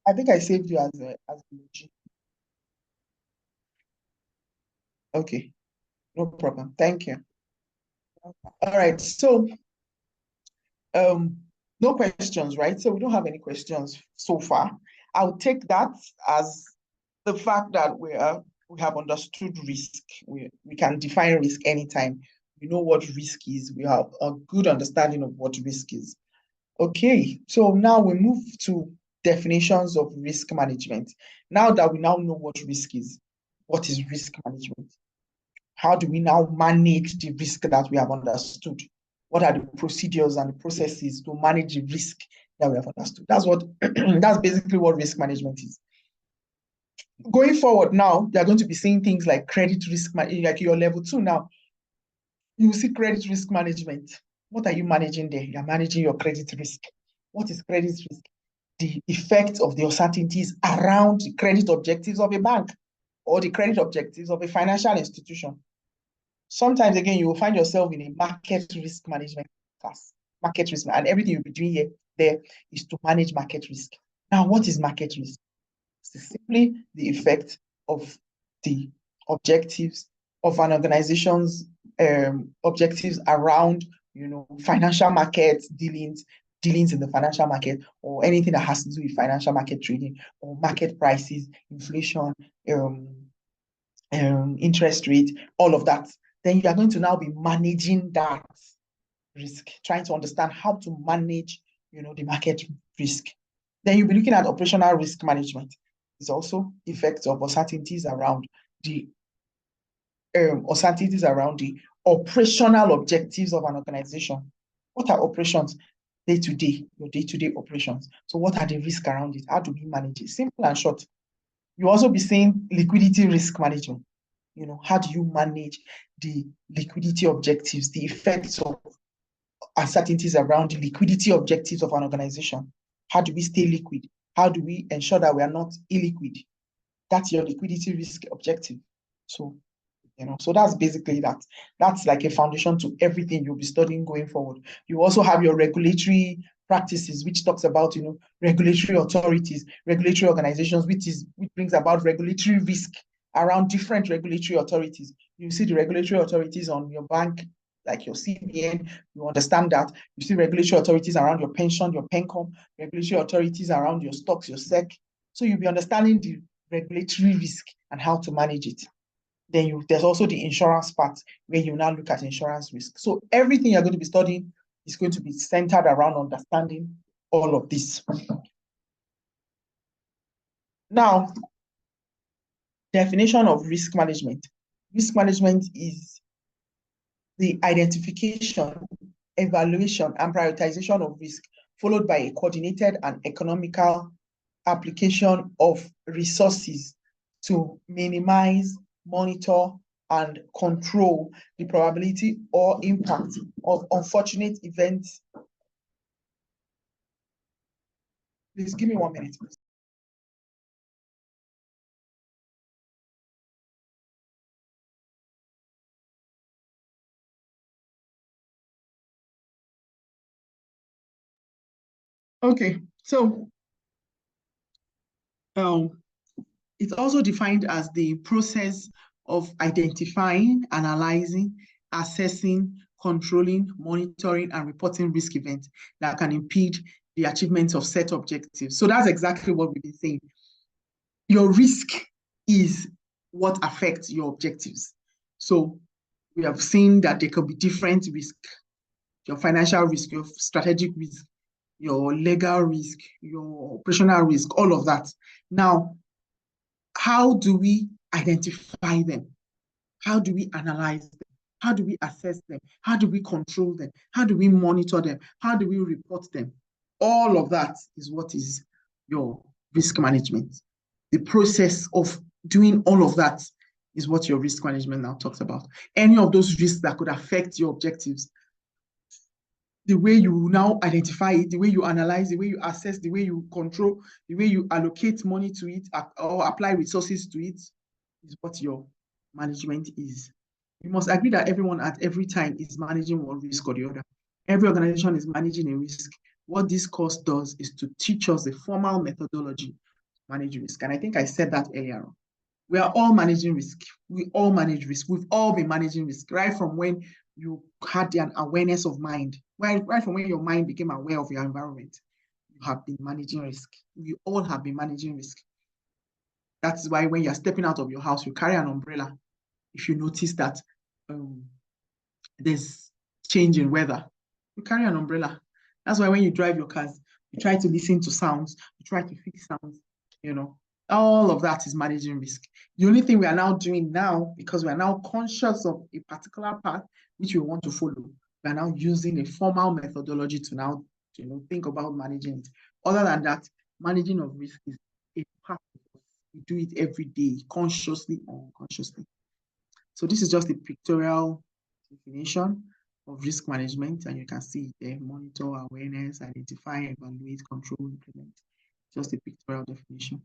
I think I saved you as Mochi. Okay, no problem. Thank you. All right, so no questions, right? So we don't have any questions so far. I'll take that as the fact that we have understood risk. We can define risk anytime. We know what risk is. We have a good understanding of what risk is. Okay, so now we move to definitions of risk management. Now that we now know what risk is, what is risk management? How do we now manage the risk that we have understood? What are the procedures and the processes to manage the risk that we have understood? That's basically what risk management is. Going forward now, you're going to be seeing things like credit risk, like your level 2 now. You see credit risk management. What are you managing there? You're managing your credit risk. What is credit risk? The effect of the uncertainties around the credit objectives of a bank or the credit objectives of a financial institution. Sometimes, again, you will find yourself in a market risk management class. Market risk, and everything you'll be doing there is to manage market risk. Now, what is market risk? It's simply the effect of the objectives of an organization's objectives around financial market dealings in the financial market, or anything that has to do with financial market trading or market prices, inflation, interest rate, all of that. Then you are going to now be managing that risk, trying to understand how to manage, the market risk. Then you'll be looking at operational risk management. It's also effects of uncertainties around the operational objectives of an organization. What are operations? Day-to-day, your day-to-day operations. So what are the risks around it? How do we manage it? Simple and short. You also be saying liquidity risk management. How do you manage the liquidity objectives, the effects of uncertainties around the liquidity objectives of an organization? How do we stay liquid? How do we ensure that we are not illiquid? That's your liquidity risk objective. So, so that's basically that. That's like a foundation to everything you'll be studying going forward. You also have your regulatory practices, which talks about, regulatory authorities, regulatory organizations, which brings about regulatory risk around different regulatory authorities. You see the regulatory authorities on your bank, like your CBN, you understand that. You see regulatory authorities around your pension, your PENCOM, regulatory authorities around your stocks, your SEC. So you'll be understanding the regulatory risk and how to manage it. Then there's also the insurance part, where you now look at insurance risk. So everything you're going to be studying is going to be centered around understanding all of this. Now, definition of risk management. Risk management is the identification, evaluation, and prioritization of risk, followed by a coordinated and economical application of resources to minimize, monitor, and control the probability or impact of unfortunate events. Please give me 1 minute. Okay, so it's also defined as the process of identifying, analyzing, assessing, controlling, monitoring, and reporting risk events that can impede the achievement of set objectives. So that's exactly what we've been saying. Your risk is what affects your objectives. So we have seen that there could be different risk: your financial risk, your strategic risk, your legal risk, your operational risk, all of that. Now, how do we identify them? How do we analyze them? How do we assess them? How do we control them? How do we monitor them? How do we report them? All of that is what is your risk management. The process of doing all of that is what your risk management now talks about. Any of those risks that could affect your objectives, the way you now identify it, the way you analyze, the way you assess, the way you control, the way you allocate money to it or apply resources to it, is what your management is. You must agree that everyone at every time is managing one risk or the other. Every organization is managing a risk. What this course does is to teach us the formal methodology to manage risk. And I think I said that earlier on. We are all managing risk. We all manage risk. We've all been managing risk, right from when you had an awareness of mind, right from when your mind became aware of your environment. You have been managing risk. We all have been managing risk. That's why when you're stepping out of your house, you carry an umbrella. If you notice that there's change in weather, you carry an umbrella. That's why when you drive your cars, you try to listen to sounds, you try to fix sounds, all of that is managing risk. The only thing we are now doing now, because we are now conscious of a particular path which we want to follow, we are now using a formal methodology to now think about managing it. Other than that, managing of risk is a part of us. We do it every day, consciously or unconsciously. So this is just a pictorial definition of risk management, and you can see there: monitor, awareness, identify, evaluate, control, implement. Just a pictorial definition.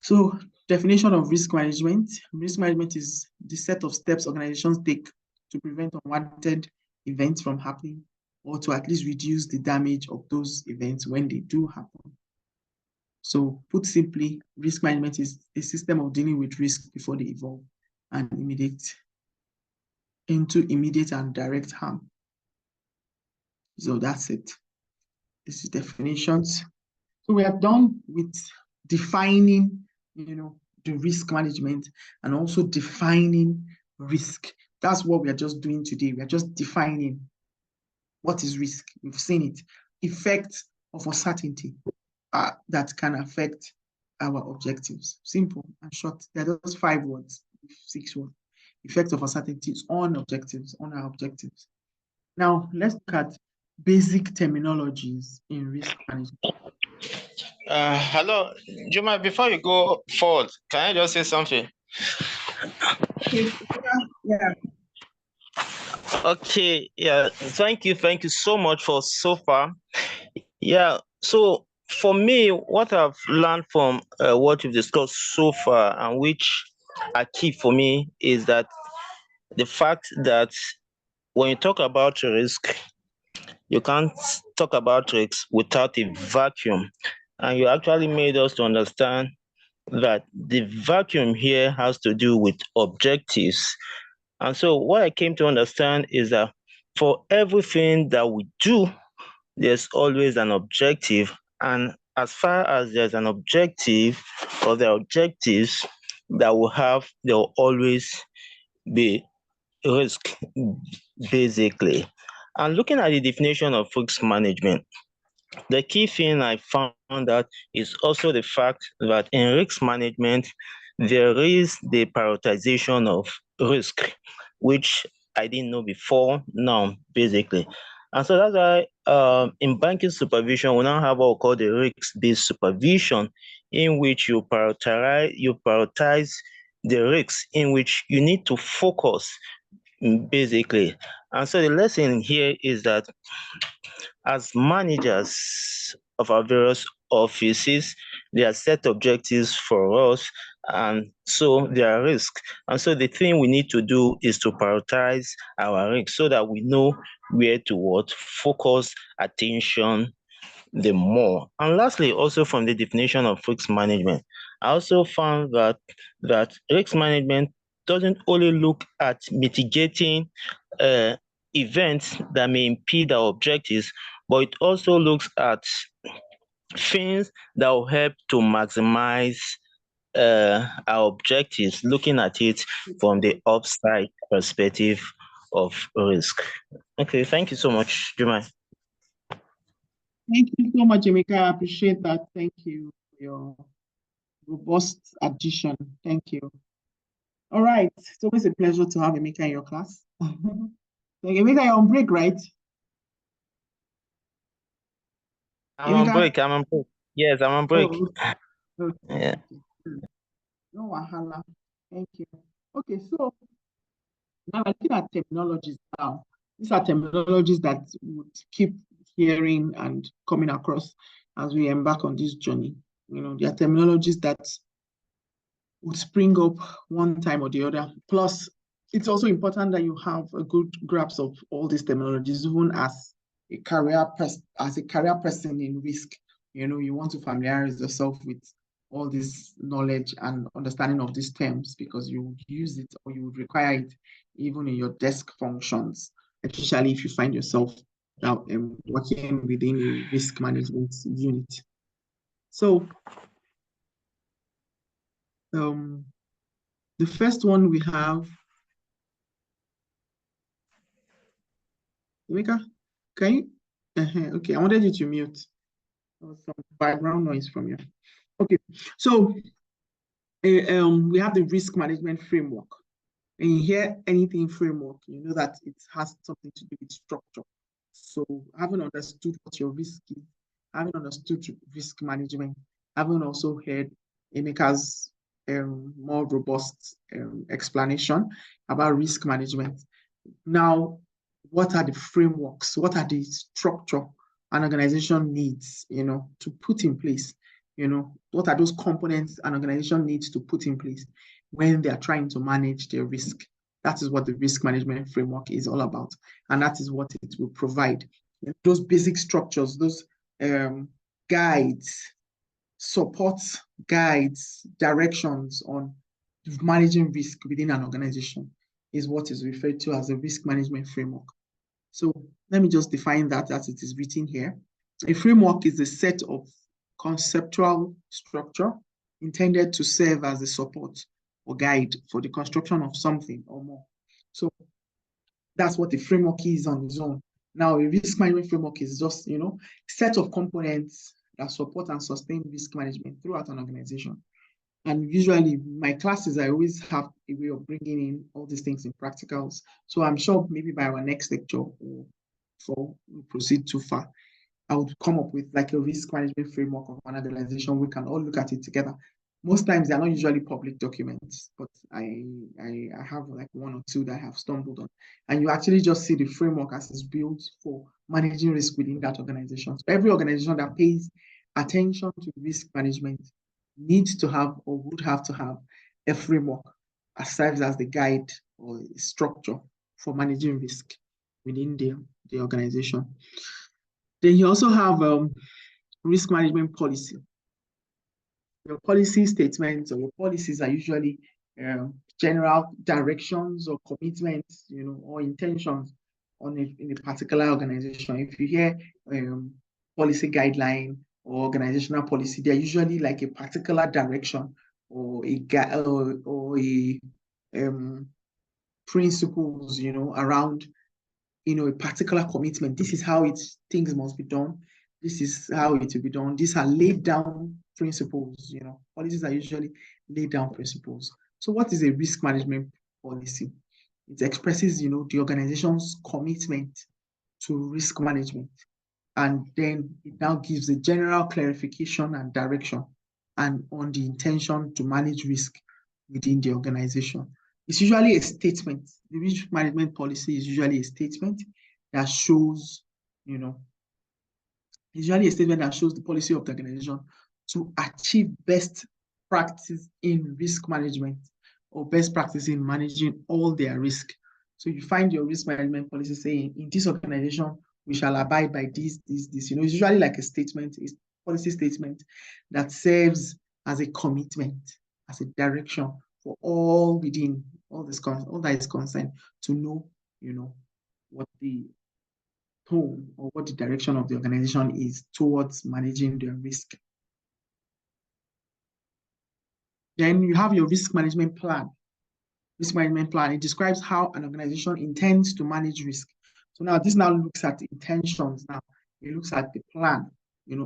So, definition of risk management. Risk management is the set of steps organizations take to prevent unwanted events from happening, or to at least reduce the damage of those events when they do happen. So, put simply, risk management is a system of dealing with risk before they evolve and into immediate and direct harm. So that's it. This is definitions. So we are done with defining, the risk management and also defining risk. That's what we are just doing today. We are just defining what is risk. We've seen it. Effect of uncertainty that can affect our objectives. Simple and short. There are those 5 words, 6 words. Effect of uncertainties on objectives, on our objectives. Now, let's look at basic terminologies in risk management. Hello, Juma, before you go forward, can I just say something? Yeah. Okay, yeah, thank you so much for so far. Yeah, so for me, what I've learned from what we've discussed so far, and which are key for me, is that the fact that when you talk about risk, you can't talk about risk without a vacuum. And you actually made us to understand that the vacuum here has to do with objectives. And so what I came to understand is that for everything that we do, there's always an objective. And as far as there's an objective or the objectives that we have, there will always be risk, basically. And looking at the definition of risk management, the key thing I found out is also the fact that in risk management, there is the prioritization of risk, which I didn't know before now, basically. And so that's why in banking supervision, we now have what we call the risk-based supervision, in which you prioritize the risks in which you need to focus, basically. And so the lesson here is that as managers of our various offices, there are set objectives for us, and so there are risks. And so the thing we need to do is to prioritize our risks so that we know where to focus attention the more. And lastly, also from the definition of risk management, I also found that risk management doesn't only look at mitigating events that may impede our objectives, but it also looks at things that will help to maximize our objectives, looking at it from the upside perspective of risk. Okay, thank you so much, Juma. Thank you so much, Emeka. I appreciate that. Thank you for your robust addition. Thank you. All right. It's always a pleasure to have Emeka in your class. Emeka, you're on break, right? I'm on break. Yes, I'm on break. Oh, okay. Yeah. No wahala. Thank you. Okay, so now we're looking at terminologies now. These are terminologies that we would keep hearing and coming across as we embark on this journey. There are terminologies that would spring up one time or the other. Plus, it's also important that you have a good grasp of all these terminologies, even as a career person in risk. You want to familiarize yourself with all this knowledge and understanding of these terms, because you would use it or you would require it even in your desk functions, especially if you find yourself working within a risk management unit. So the first one we have, Emeka, can you? Okay, I wanted you to mute. There was some background noise from you. Okay, so we have the risk management framework. And you hear anything framework, you know that it has something to do with structure. So having understood what your risk is, having understood risk management, having also heard Emeka's more robust explanation about risk management. Now, what are the frameworks? What are the structure an organization needs, to put in place? What are those components an organization needs to put in place when they are trying to manage their risk? That is what the risk management framework is all about. And that is what it will provide. Those basic structures, those guides, support guides, directions on managing risk within an organization is what is referred to as the risk management framework. So let me just define that as it is written here. A framework is a set of conceptual structure intended to serve as a support or guide for the construction of something or more. So that's what a framework is on its own. Now, a risk management framework is just, set of components that support and sustain risk management throughout an organization. And usually my classes, I always have a way of bringing in all these things in practicals. So I'm sure maybe by our next lecture, or before we proceed too far, I would come up with like a risk management framework of an organization. We can all look at it together. Most times they're not usually public documents, but I have like one or two that I have stumbled on. And you actually just see the framework as it's built for managing risk within that organization. So every organization that pays attention to risk management needs to have or would have to have a framework that serves as the guide or structure for managing risk within the organization. Then you also have risk management policy. Your policy statements or your policies are usually general directions or commitments, or intentions in a particular organization. If you hear policy guideline or organizational policy, they're usually like a particular direction or a principles, around a particular commitment. This is how things must be done. This is how it will be done. These are laid down principles. Policies are usually laid down principles. So what is a risk management policy? It expresses, the organization's commitment to risk management. And then it now gives a general clarification and direction and on the intention to manage risk within the organization. It's usually a statement. The risk management policy is usually a statement that shows, usually a statement that shows the policy of the organization to achieve best practice in risk management or best practice in managing all their risk. So you find your risk management policy saying, in this organization, we shall abide by this. It's usually like a statement, a policy statement that serves as a commitment, as a direction for all within all that is concerned to know, what the tone or what the direction of the organization is towards managing their risk. Then you have your risk management plan. Risk management plan, it describes how an organization intends to manage risk. So now this now looks at the intentions. Now it looks at the plan,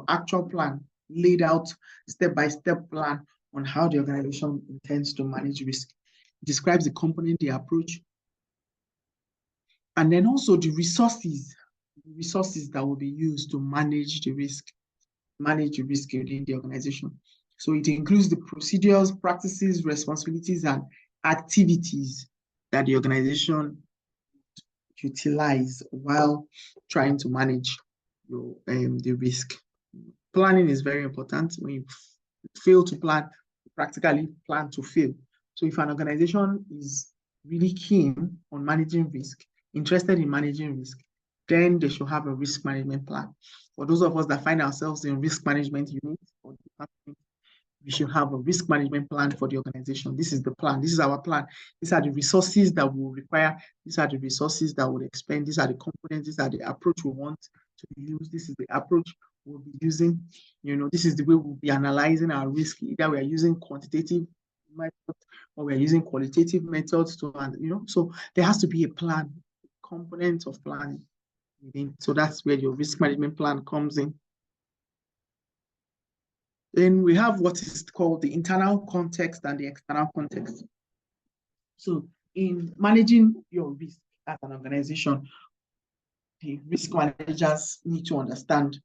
actual plan, laid out step-by-step plan on how the organization intends to manage risk. It describes the component, the approach, and then also the resources that will be used to manage the risk within the organization. So it includes the procedures, practices, responsibilities, and activities that the organization utilize while trying to manage the risk. Planning is very important. When you fail to plan, you practically plan to fail. So if an organization is really keen on managing risk, interested in managing risk, then they should have a risk management plan. For those of us that find ourselves in risk management units or department, we should have a risk management plan for the organization. This is the plan. This is our plan. These are the resources that we will require. These are the resources that we'll expend. These are the components. These are the approach we want to use. This is the approach we'll be using. This is the way we'll be analyzing our risk. Either we are using quantitative methods or we are using qualitative methods to, so there has to be a plan, component of planning. So that's where your risk management plan comes in. Then we have what is called the internal context and the external context. So in managing your risk as an organization, the risk managers need to understand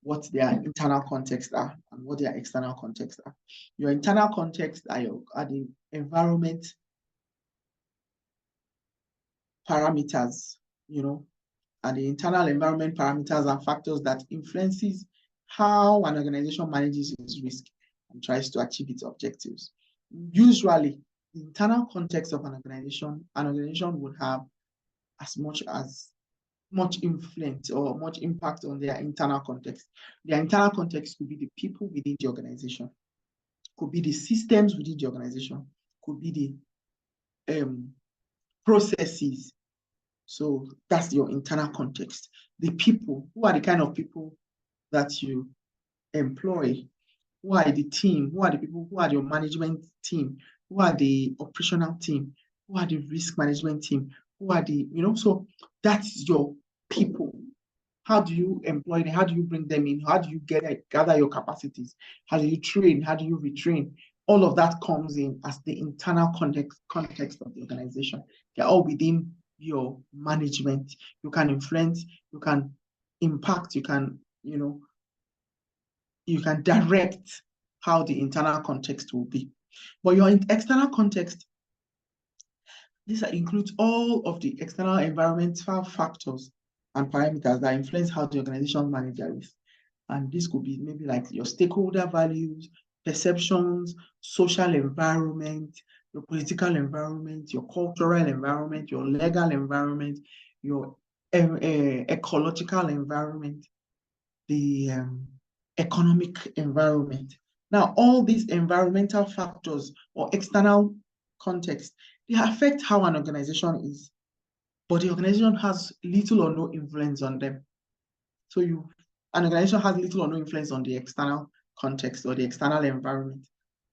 what their internal contexts are and what their external contexts are. Your internal context are the environment parameters, and the internal environment parameters are factors that influences how an organization manages its risk and tries to achieve its objectives. Usually, the internal context of an organization would have as much influence or much impact on their internal context. Their internal context could be the people within the organization, could be the systems within the organization, could be the processes So that's your internal context. The people, who are the kind of people that you employ? Who are the team? Who are the people? Who are your management team? Who are the operational team? Who are the risk management team? Who are the, so that's your people. How do you employ them? How do you bring them in? How do you gather your capacities? How do you train? How do you retrain? All of that comes in as the internal context of the organization. They're all within your management. You can influence, you can impact, you can, you can direct how the internal context will be. But your external context, this includes all of the external environmental factors and parameters that influence how the organization manages. And this could be maybe like your stakeholder values, perceptions, social environment, your political environment, your cultural environment, your legal environment, your ecological environment, the economic environment. Now, all these environmental factors or external context, they affect how an organization is, but the organization has little or no influence on them. So an organization has little or no influence on the external context or the external environment.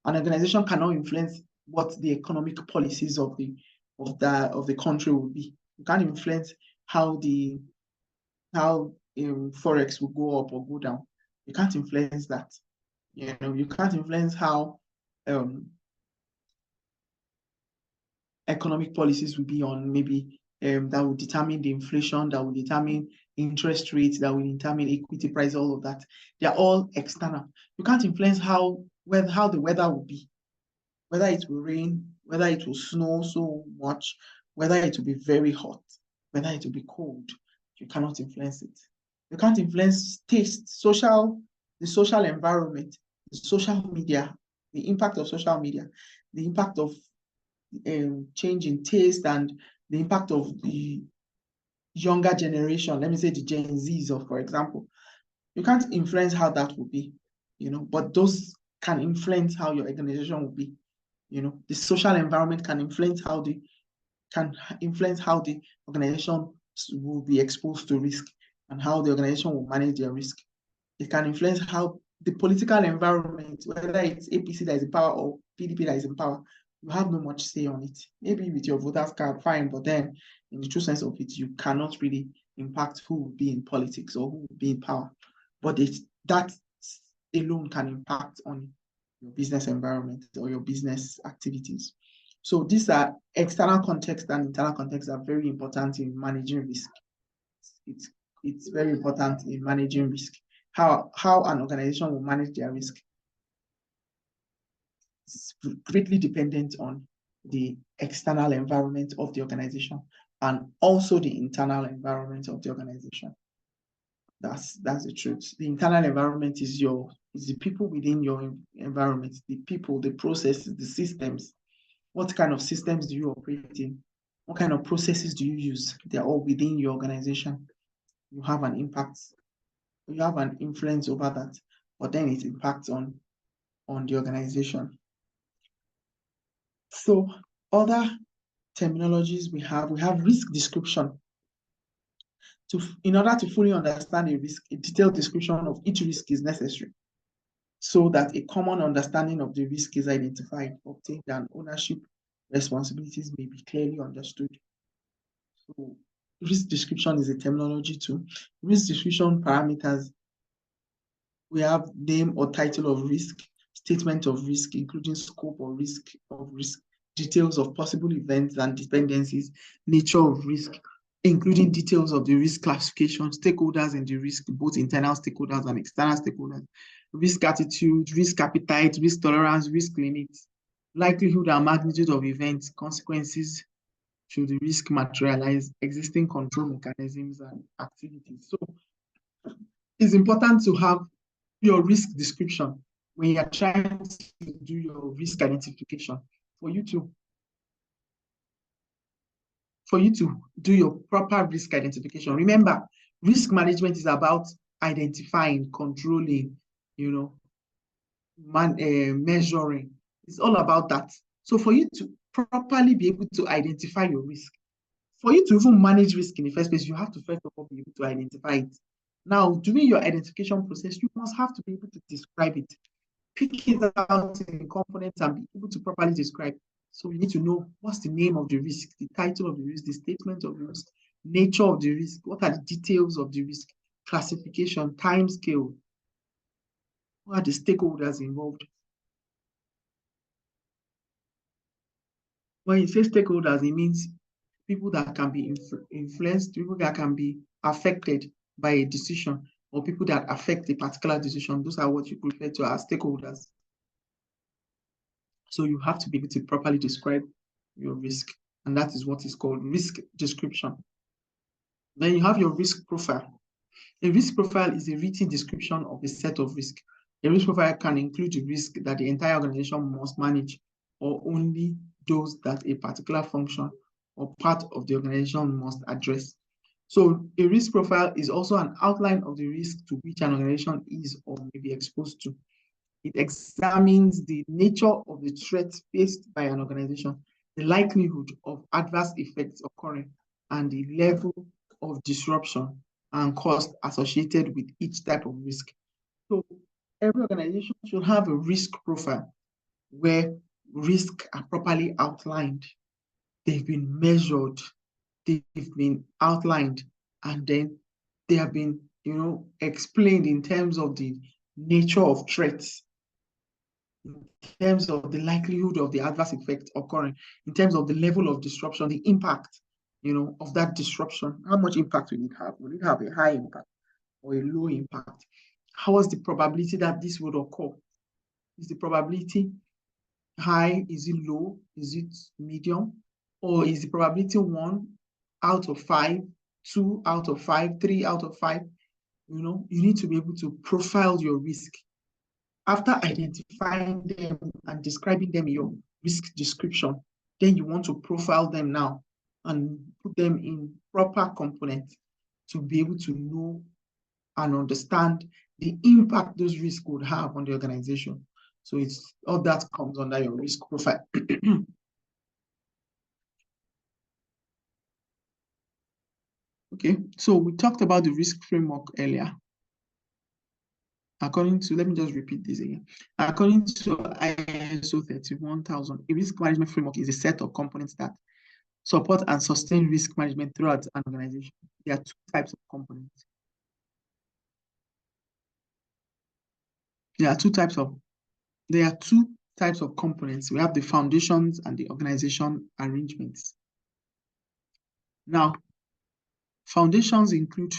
An organization cannot influence what the economic policies of the country will be. You can't influence how forex will go up or go down. You can't influence that. You can't influence how economic policies will be on maybe that will determine the inflation, that will determine interest rates, that will determine equity price, all of that. They're all external. You can't influence how the weather will be, whether it will rain, whether it will snow so much, whether it will be very hot, whether it will be cold. You cannot influence it. You can't influence taste, the social environment, the social media, the impact of social media, the impact of change in taste, and the impact of the younger generation, let me say the Gen Zs, for example. You can't influence how that will be, but those can influence how your organization will be. The social environment can influence how the organization will be exposed to risk and how the organization will manage their risk. It can influence how the political environment, whether it's APC that is in power or PDP that is in power, you have no much say on it. Maybe with your voters card, fine, but then in the true sense of it, you cannot really impact who will be in politics or who will be in power. But that alone can impact on your business environment or your business activities. So these are external context and internal context are very important in managing risk. It's very important in managing risk. How an organization will manage their risk is greatly dependent on the external environment of the organization and also the internal environment of the organization. That's the truth. The internal environment is the people within your environment, the people, the processes, the systems. What kind of systems do you operate in? What kind of processes do you use? They're all within your organization. You have an impact. You have an influence over that, but then it impacts on the organization. So other terminologies we have risk description. In order to fully understand a risk, a detailed description of each risk is necessary so that a common understanding of the risk is identified, obtained, and ownership responsibilities may be clearly understood. So risk description is a terminology too. Risk description parameters, we have name or title of risk, statement of risk, including scope or risk, details of possible events and dependencies, nature of risk, including details of the risk classification, stakeholders in the risk, both internal stakeholders and external stakeholders, risk attitude, risk appetite, risk tolerance, risk limits, likelihood and magnitude of events, consequences should the risk materialize, existing control mechanisms and activities. So it's important to have your risk description when you're trying to do your risk identification for you to do your proper risk identification. Remember, risk management is about identifying, controlling, measuring. It's all about that. So for you to properly be able to identify your risk, for you to even manage risk in the first place, you have to first of all be able to identify it. Now, during your identification process, you must have to be able to describe it, pick it out in components and be able to properly describe. So you need to know what's the name of the risk, the title of the risk, the statement of the risk, nature of the risk, what are the details of the risk, classification, time scale, who are the stakeholders involved. When you say stakeholders, it means people that can be influenced, people that can be affected by a decision, or people that affect a particular decision. Those are what you refer to as stakeholders. So you have to be able to properly describe your risk, and that is what is called risk description. Then you have your risk profile. A risk profile is a written description of a set of risks. A risk profile can include the risk that the entire organization must manage, or only those that a particular function or part of the organization must address. So a risk profile is also an outline of the risk to which an organization is or may be exposed to. It examines the nature of the threat faced by an organization, the likelihood of adverse effects occurring, and the level of disruption and cost associated with each type of risk. So every organization should have a risk profile where risks are properly outlined. They've been measured, they've been outlined, and then they have been, explained in terms of the nature of threats, in terms of the likelihood of the adverse effect occurring, in terms of the level of disruption, the impact, of that disruption. How much impact will it have? Will it have a high impact or a low impact? How is the probability that this would occur? Is the probability high? Is it low? Is it medium? Or is the probability 1 out of 5, 2 out of 5, 3 out of 5? You need to be able to profile your risk. After identifying them and describing them in your risk description, then you want to profile them now and put them in proper components to be able to know and understand the impact those risks would have on the organization. So it's all that comes under your risk profile. Okay, so we talked about the risk framework earlier. According to, let me just repeat this again. According to ISO 31000, a risk management framework is a set of components that support and sustain risk management throughout an organization. There are two types of components. There are two types of components. We have the foundations and the organization arrangements. Now, foundations include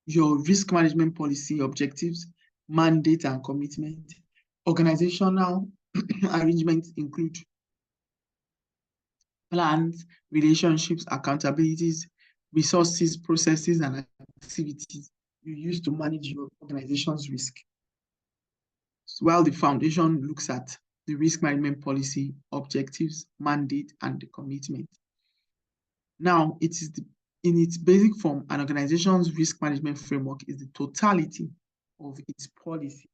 your risk management policy, objectives, mandate, and commitment. Organizational arrangements include plans, relationships, accountabilities, resources, processes, and activities you use to manage your organization's risk. So while the foundation looks at the risk management policy, objectives, mandate, and the commitment. Now, it is in its basic form, an organization's risk management framework is the totality of its policies,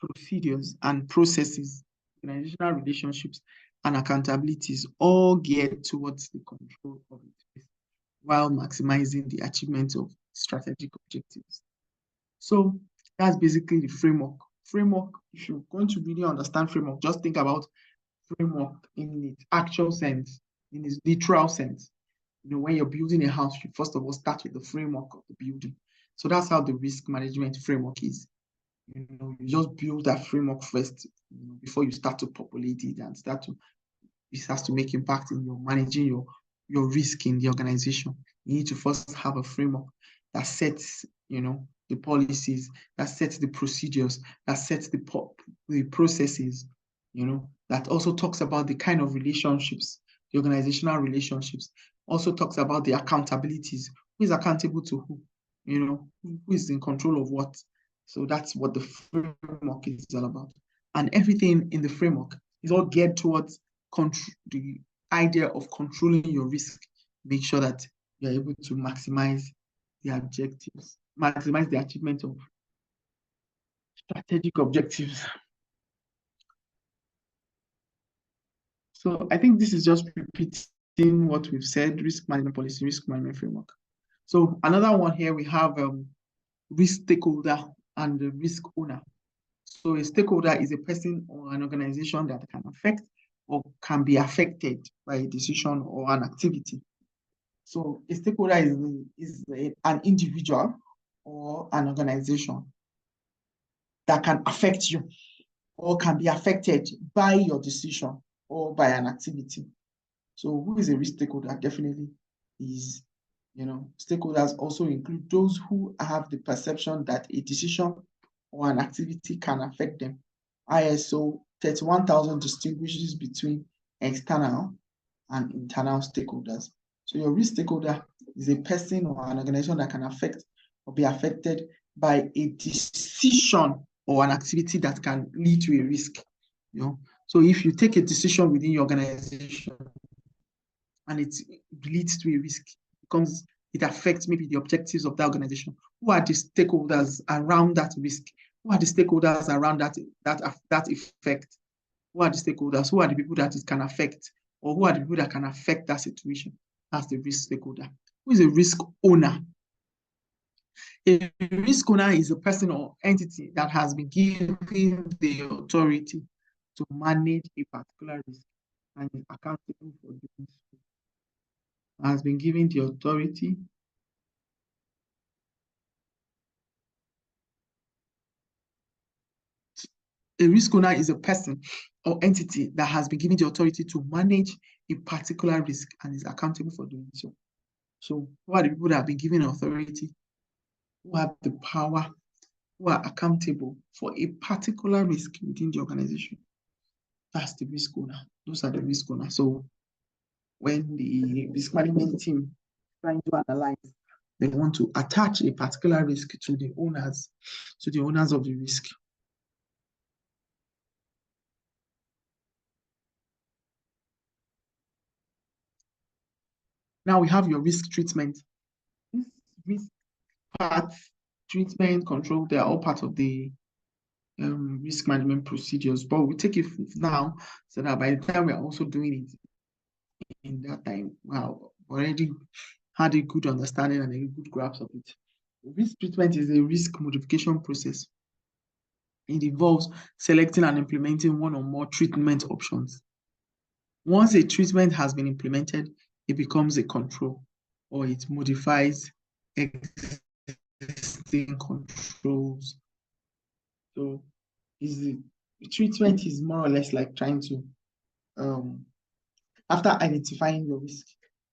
procedures, and processes, organizational relationships, and accountabilities, all geared towards the control of its risk, while maximizing the achievement of strategic objectives. So that's basically the framework. Framework, if you're going to really understand framework, just think about framework in its actual sense, in its literal sense. When you're building a house, you first of all start with the framework of the building. So that's how the risk management framework is. You just build that framework first, before you start to populate it and it has to make impact in your managing your risk in the organization. You need to first have a framework that sets, the policies, that sets the procedures, that sets the processes, that also talks about the kind of relationships, the organizational relationships, also talks about the accountabilities. Who is accountable to who? Who is in control of what? So that's what the framework is all about. And everything in the framework is all geared towards the idea of controlling your risk. Make sure that you're able to maximize the objectives, maximize the achievement of strategic objectives. So I think this is just repeating what we've said: risk management policy, risk management framework. So another one here, we have risk stakeholder and the risk owner. So a stakeholder is a person or an organization that can affect or can be affected by a decision or an activity. So a stakeholder is an individual or an organization that can affect you or can be affected by your decision or by an activity. So who is a risk stakeholder? Definitely is, stakeholders also include those who have the perception that a decision or an activity can affect them. ISO 31000 distinguishes between external and internal stakeholders. So your risk stakeholder is a person or an organization that can affect or be affected by a decision or an activity that can lead to a risk. So if you take a decision within your organization and it leads to a risk, it affects maybe the objectives of that organization. Who are the stakeholders around that risk? Who are the stakeholders around that effect? Who are the stakeholders? Who are the people that it can affect? Or who are the people that can affect that situation? That's the risk stakeholder. Who is a risk owner? A risk owner is a person or entity that has been given the authority to manage a particular risk and is accountable for doing so. Has been given the authority A risk owner is a person or entity that has been given the authority to manage a particular risk and is accountable for doing so. So who are the people that have been given authority, who have the power, who are accountable for a particular risk within the organization? That's the risk owner. Those are the risk owners. So when the risk management team trying to analyze, they want to attach a particular risk to the owners of the risk. Now we have your risk treatment. This risk part, treatment, control, they are all part of the risk management procedures, but we take it now so that by the time we're also doing it in that time, wow, already had a good understanding and a good grasp of it. Risk treatment is a risk modification process. It involves selecting and implementing one or more treatment options. Once a treatment has been implemented, it becomes a control, or it modifies existing controls. So the treatment is more or less like trying to, after identifying your risk,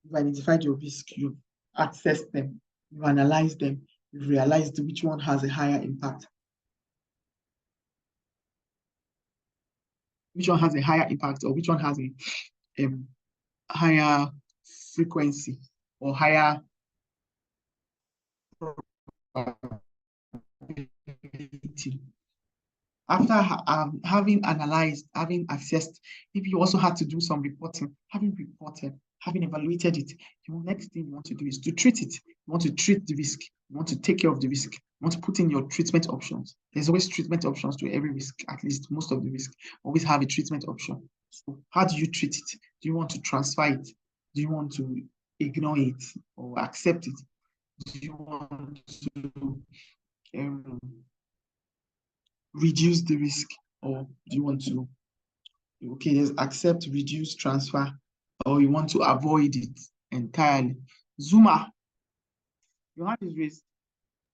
you've identified your risk, you assess them, you analyze them, you realize which one has a higher impact. Which one has a higher impact, or which one has a higher frequency or higher probability. After having analyzed, having assessed, if you also had to do some reporting, having reported, having evaluated it, the next thing you want to do is to treat it. You want to treat the risk. You want to take care of the risk. You want to put in your treatment options. There's always treatment options to every risk, at least most of the risk. Always have a treatment option. So how do you treat it? Do you want to transfer it? Do you want to ignore it or accept it? Do you want to reduce the risk, or do you want to, just accept, reduce, transfer, or you want to avoid it entirely? Zuma, your hand is raised.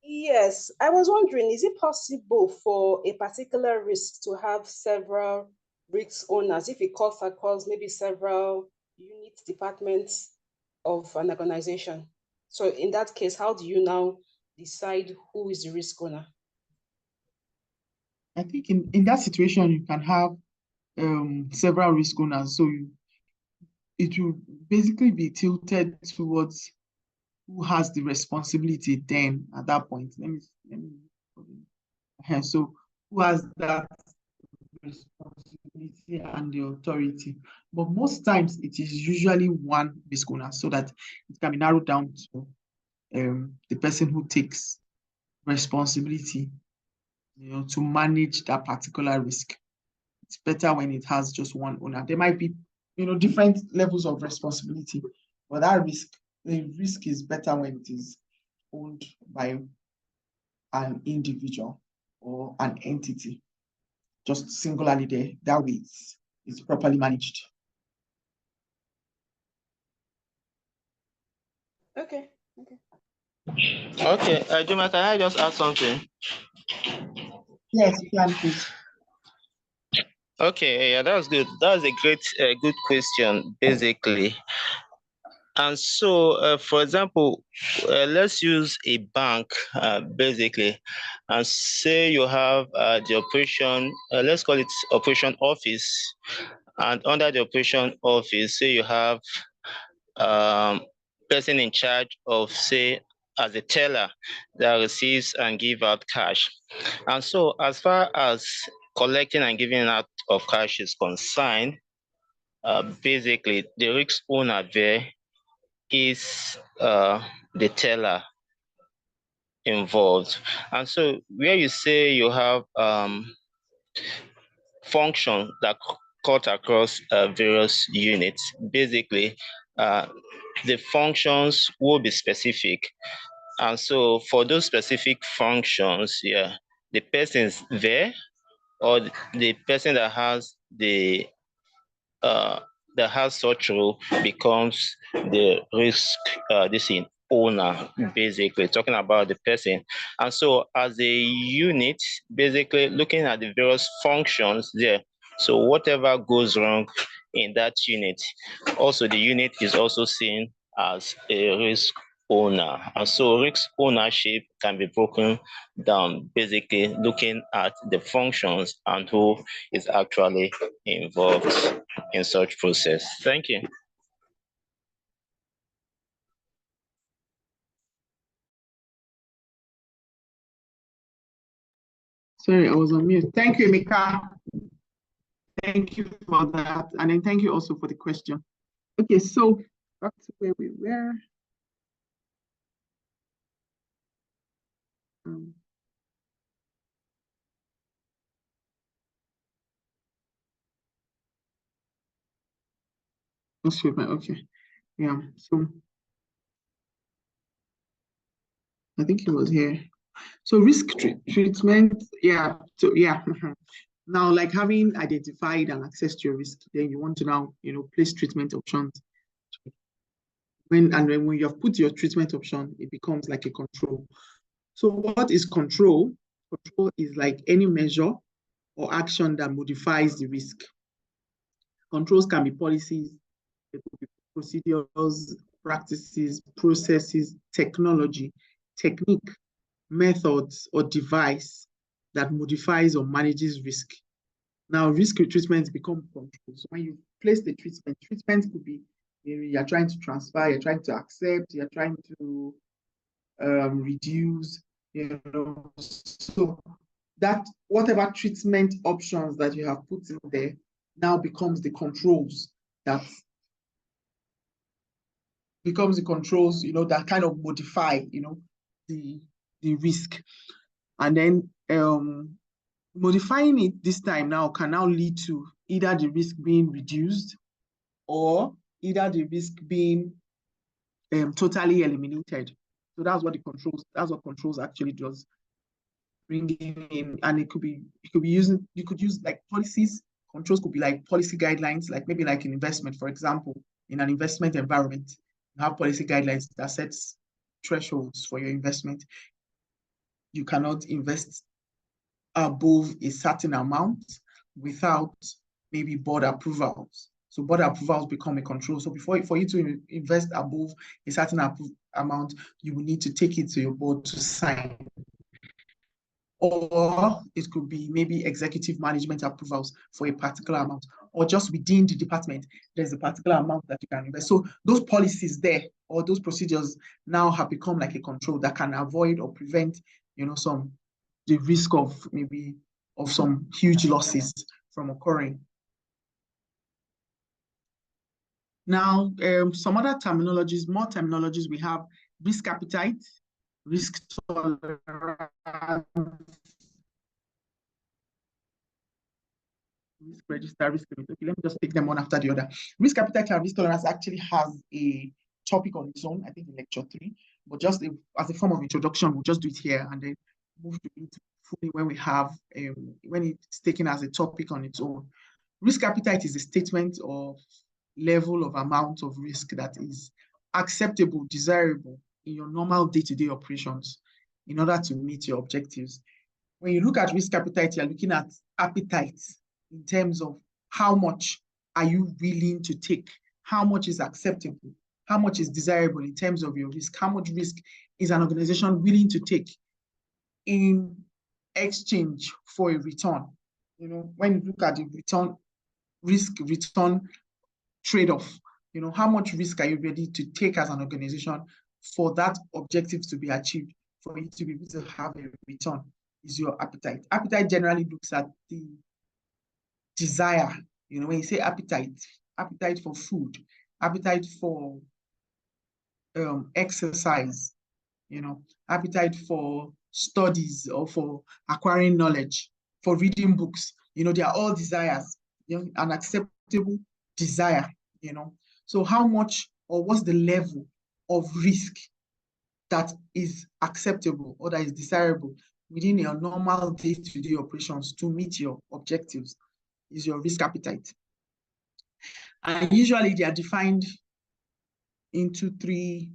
Yes, I was wondering, is it possible for a particular risk to have several risk owners if it cuts across maybe several unit departments of an organization? So in that case, how do you now decide who is the risk owner? I think in that situation, you can have several risk owners. So it will basically be tilted towards who has the responsibility then at that point. Let me so who has that responsibility and the authority? But most times it is usually one risk owner, so that it can be narrowed down to the person who takes responsibility, to manage that particular risk. It's better when it has just one owner. There might be different levels of responsibility. But the risk is better when it is owned by an individual or an entity, just singularly there. That way it's properly managed. Okay. Okay, Juma, can I just add something? Yes, you can, please. Okay, yeah, that's good. That's a great, good question, basically. And so, for example, let's use a bank, basically, and say you have the operation, let's call it operation office, and under the operation office, say you have person in charge of, say, as a teller that receives and give out cash. And so, as far as collecting and giving out of cash is concerned, basically, the risk owner there is the teller involved. And so where you say you have functions that cut across various units, basically the functions will be specific. And so for those specific functions, yeah, the person's there, or the person that has such role becomes the risk owner, basically talking about the person. And so as a unit, basically looking at the various functions there, so whatever goes wrong in that unit, also the unit is also seen as a risk owner. And so risk ownership can be broken down, basically looking at the functions and who is actually involved in such process. Thank you. Sorry, I was on mute. Thank you, Emeka. Thank you for that. And then thank you also for the question. Okay, so back to where we were. Okay, yeah, so I think it was here. So risk treatment, yeah, so yeah. Now, like having identified and access to your risk, then you want to now, place treatment options. When you have put your treatment option, it becomes like a control. So what is control? Control is like any measure or action that modifies the risk. Controls can be policies, it could be procedures, practices, processes, technology, technique, methods, or device that modifies or manages risk. Now, risk treatment becomes control. So when you place the treatment could be you're trying to transfer, you're trying to accept, you're trying to reduce, so that whatever treatment options that you have put in there now becomes the controls that that kind of modify, the risk. And then modifying it this time now can now lead to either the risk being reduced or either the risk being totally eliminated. So that's what controls actually does. Bringing in, and you could use like policies. Controls could be like policy guidelines, like maybe like an investment, for example, in an investment environment, you have policy guidelines that sets thresholds for your investment. You cannot invest above a certain amount without maybe board approvals. So board approvals become a control. So for you to invest above a certain amount, you will need to take it to your board to sign. Or it could be maybe executive management approvals for a particular amount, or just within the department, there's a particular amount that you can invest. So those policies there, or those procedures now have become like a control that can avoid or prevent, the risk of maybe of some huge losses from occurring. Now, some other terminologies, more terminologies, we have risk appetite, risk tolerance, risk register, risk limit. Okay, let me just take them one after the other. Risk appetite and risk tolerance actually has a topic on its own, I think in lecture 3, but just as a form of introduction, we'll just do it here and then move into fully when we have, when it's taken as a topic on its own. Risk appetite is a statement of level of amount of risk that is acceptable, desirable in your normal day-to-day operations in order to meet your objectives. When you look at risk appetite, you're looking at appetite in terms of how much are you willing to take, how much is acceptable, how much is desirable in terms of your risk, how much risk is an organization willing to take in exchange for a return. You know, when you look at the return, risk-return trade-off, you know, how much risk are you ready to take as an organization for that objective to be achieved, for you to be able to have a return, is your appetite. Appetite generally looks at the desire. You know, when you say appetite, appetite for food, appetite for exercise, you know, appetite for studies or for acquiring knowledge, for reading books, you know, they are all desires, you know, an acceptable desire, you know. So how much or what's the level of risk that is acceptable or that is desirable within your normal day-to-day operations to meet your objectives is your risk appetite. And usually they are defined into 3.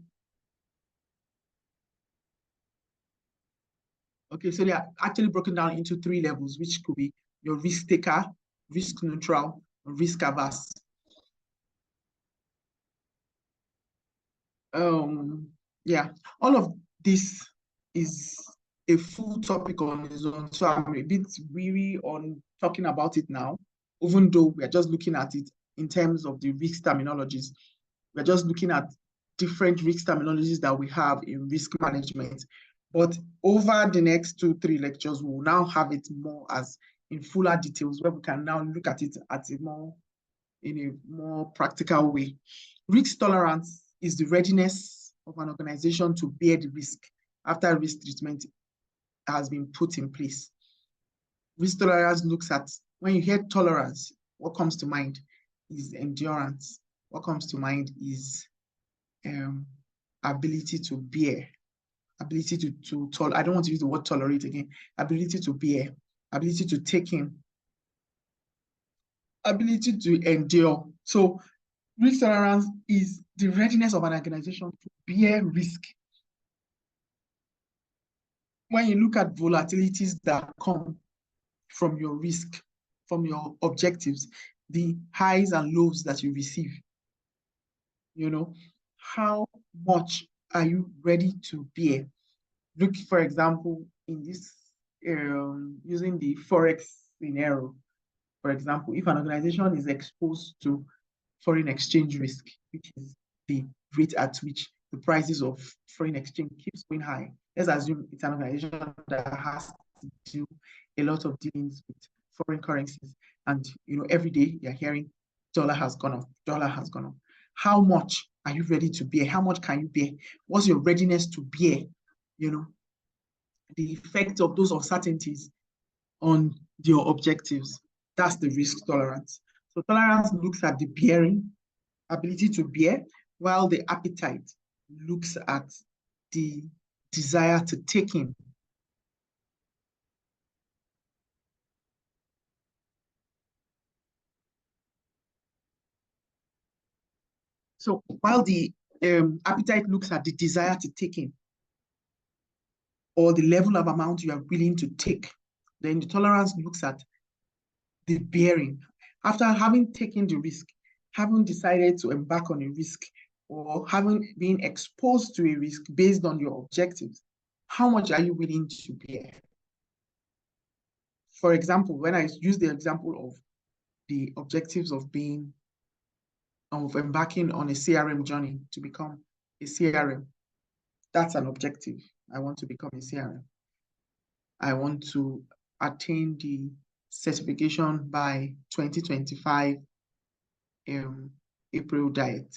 Okay, so they are actually broken down into 3 levels, which could be your risk taker, risk neutral, and risk averse. Yeah, all of this is a full topic on its own, so I'm a bit weary on talking about it now, even though we are just looking at it in terms of the risk terminologies. We're just looking at different risk terminologies that we have in risk management. But over the next 2-3 lectures, we'll now have it more as in fuller details, where we can now look at it in a more practical way. Risk tolerance is the readiness of an organization to bear the risk after risk treatment has been put in place. Risk tolerance looks at, when you hear tolerance, what comes to mind is endurance. What comes to mind is ability to bear, ability to I don't want to use the word tolerate again, ability to bear, ability to take in, ability to endure. So risk tolerance is the readiness of an organization to bear risk. When you look at volatilities that come from your risk, from your objectives, the highs and lows that you receive, you know, how much are you ready to bear? Look, for example, in this, using the Forex scenario, for example, if an organization is exposed to foreign exchange risk, which is the rate at which the prices of foreign exchange keeps going high. Let's assume it's an organization that has to do a lot of dealings with foreign currencies. And, you know, every day you're hearing dollar has gone up, dollar has gone up. How much are you ready to bear? How much can you bear? What's your readiness to bear, you know, the effect of those uncertainties on your objectives? That's the risk tolerance. So tolerance looks at the bearing, ability to bear, while the appetite looks at the desire to take in. So while the appetite looks at the desire to take in, or the level of amount you are willing to take, then the tolerance looks at the bearing. After having taken the risk, having decided to embark on a risk, or having been exposed to a risk based on your objectives, how much are you willing to bear? For example, when I use the example of the objectives of embarking on a CRM journey to become a CRM, that's an objective. I want to become a CRM. I want to attain the certification by 2025 April diet.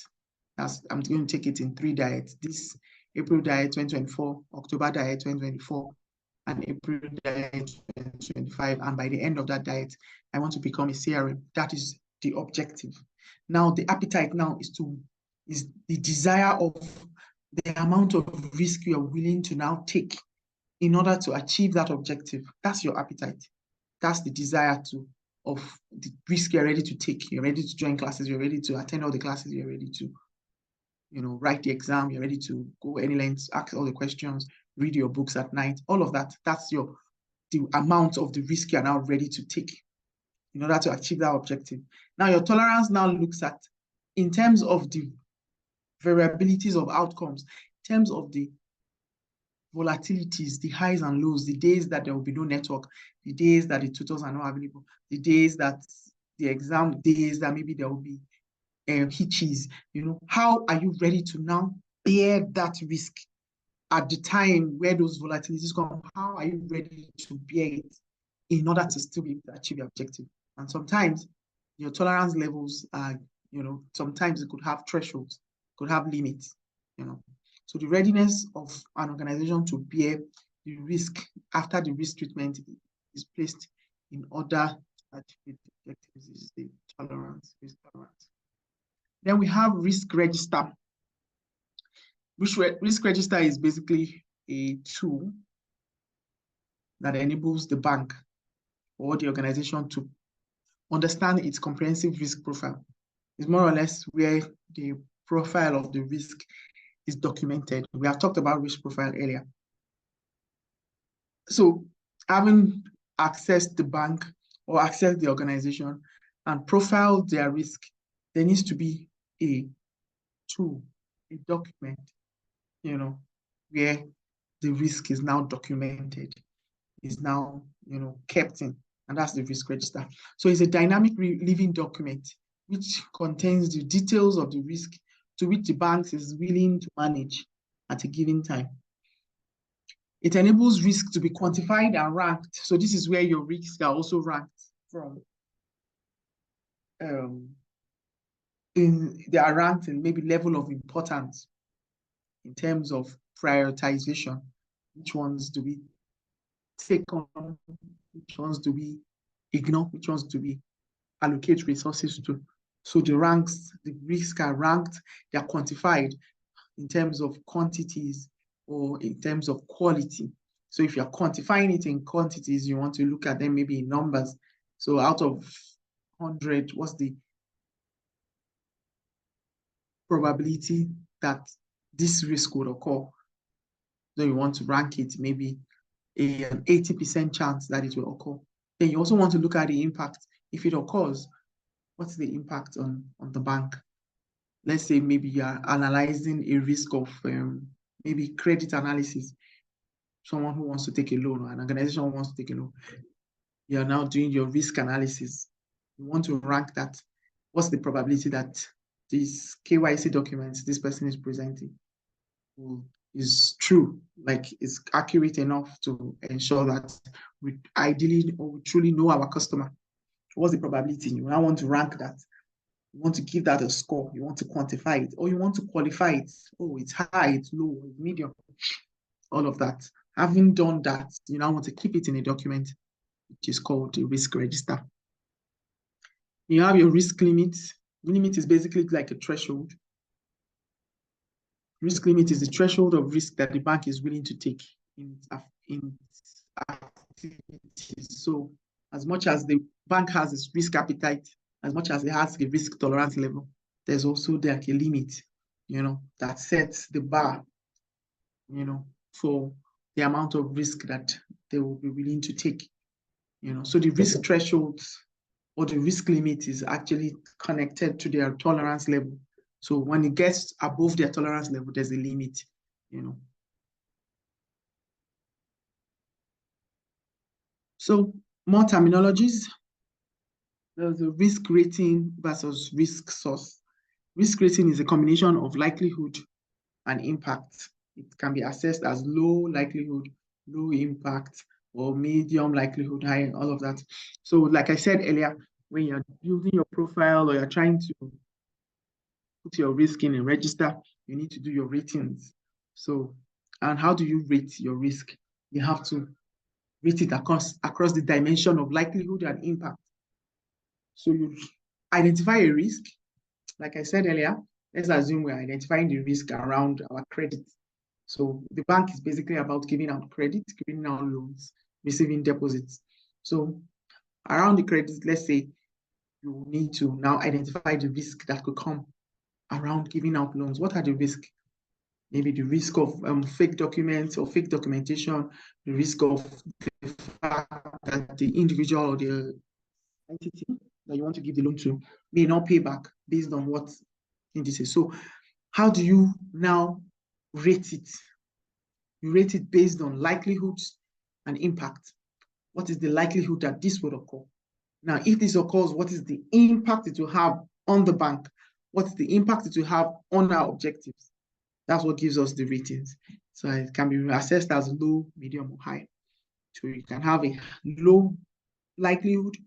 I'm going to take it in 3 diets. This April diet 2024, October diet 2024, an April diet 2025, and by the end of that diet, I want to become a CRM. That is the objective. Now, the appetite now is the desire of the amount of risk you are willing to now take in order to achieve that objective. That's your appetite. That's the desire of the risk you're ready to take. You're ready to join classes, you're ready to attend all the classes, you're ready to, write the exam, you're ready to go any lengths, ask all the questions, read your books at night, all of that. That's the amount of the risk you're now ready to take in order to achieve that objective. Now, your tolerance now looks at, in terms of the variabilities of outcomes, in terms of the volatilities, the highs and lows, the days that there will be no network, the days that the tutors are not available, the days that the exam days that maybe there will be hitches, how are you ready to now bear that risk at the time where those volatilities come? How are you ready to bear it in order to still be able to achieve your objective? And sometimes your tolerance levels are, sometimes it could have thresholds, could have limits, So the readiness of an organization to bear the risk after the risk treatment is placed in order to achieve the objectives is the risk tolerance. Then we have risk register. Risk register is basically a tool that enables the bank or the organization to understand its comprehensive risk profile. It's more or less where the profile of the risk is documented. We have talked about risk profile earlier. So having accessed the bank or accessed the organization and profiled their risk, there needs to be a tool, a document, where the risk is now documented, is now, kept in, and that's the risk register. So it's a dynamic living document which contains the details of the risk to which the bank is willing to manage at a given time. It enables risk to be quantified and ranked. So this is where your risks are also ranked from. They are ranked in maybe level of importance in terms of prioritization. Which ones do we take on? Which ones do we ignore? Which ones do we allocate resources to? So the risks are ranked, they are quantified in terms of quantities or in terms of quality. So if you're quantifying it in quantities, you want to look at them maybe in numbers. So out of 100, what's the probability that this risk would occur? So you want to rank it maybe an 80% chance that it will occur. Then you also want to look at the impact. If it occurs, what's the impact on the bank? Let's say maybe you are analyzing a risk of maybe credit analysis. Someone who wants to take a loan or an organization who wants to take a loan. You are now doing your risk analysis. You want to rank that. What's the probability that this KYC documents this person is presenting is true, like is accurate enough to ensure that we ideally or we truly know our customer? What's the probability? You now want to rank that. You want to give that a score. You want to quantify it, or you want to qualify it. Oh, it's high, it's low, it's medium. All of that. Having done that, you now want to keep it in a document, which is called the risk register. You have your risk limits. The limit is basically like a threshold. Risk limit is the threshold of risk that the bank is willing to take in activities. So as much as the bank has its risk appetite, as much as it has a risk tolerance level, there's also like a limit, that sets the bar, for the amount of risk that they will be willing to take. So the risk thresholds or the risk limit is actually connected to their tolerance level. So when it gets above their tolerance level, there's a limit, So more terminologies. There's a risk rating versus risk source. Risk rating is a combination of likelihood and impact. It can be assessed as low likelihood, low impact, or medium likelihood, high, and all of that. So like I said earlier, when you're building your profile or you're trying to put your risk in a register, you need to do your ratings. So, and how do you rate your risk? You have to rate it across the dimension of likelihood and impact. So you identify a risk. Like I said earlier, let's assume we're identifying the risk around our credit. So the bank is basically about giving out credit, giving out loans, receiving deposits. So around the credit, let's say you need to now identify the risk that could come around giving out loans. What are the risks? Maybe the risk of fake documents or fake documentation, the risk of the fact that the individual or the entity that you want to give the loan to may not pay back based on what indices. So how do you now rate it? You rate it based on likelihoods and impact. What is the likelihood that this would occur? Now, if this occurs, what is the impact it will have on the bank? What's the impact it will have on our objectives? That's what gives us the ratings. So it can be assessed as low, medium, or high. So you can have a low likelihood.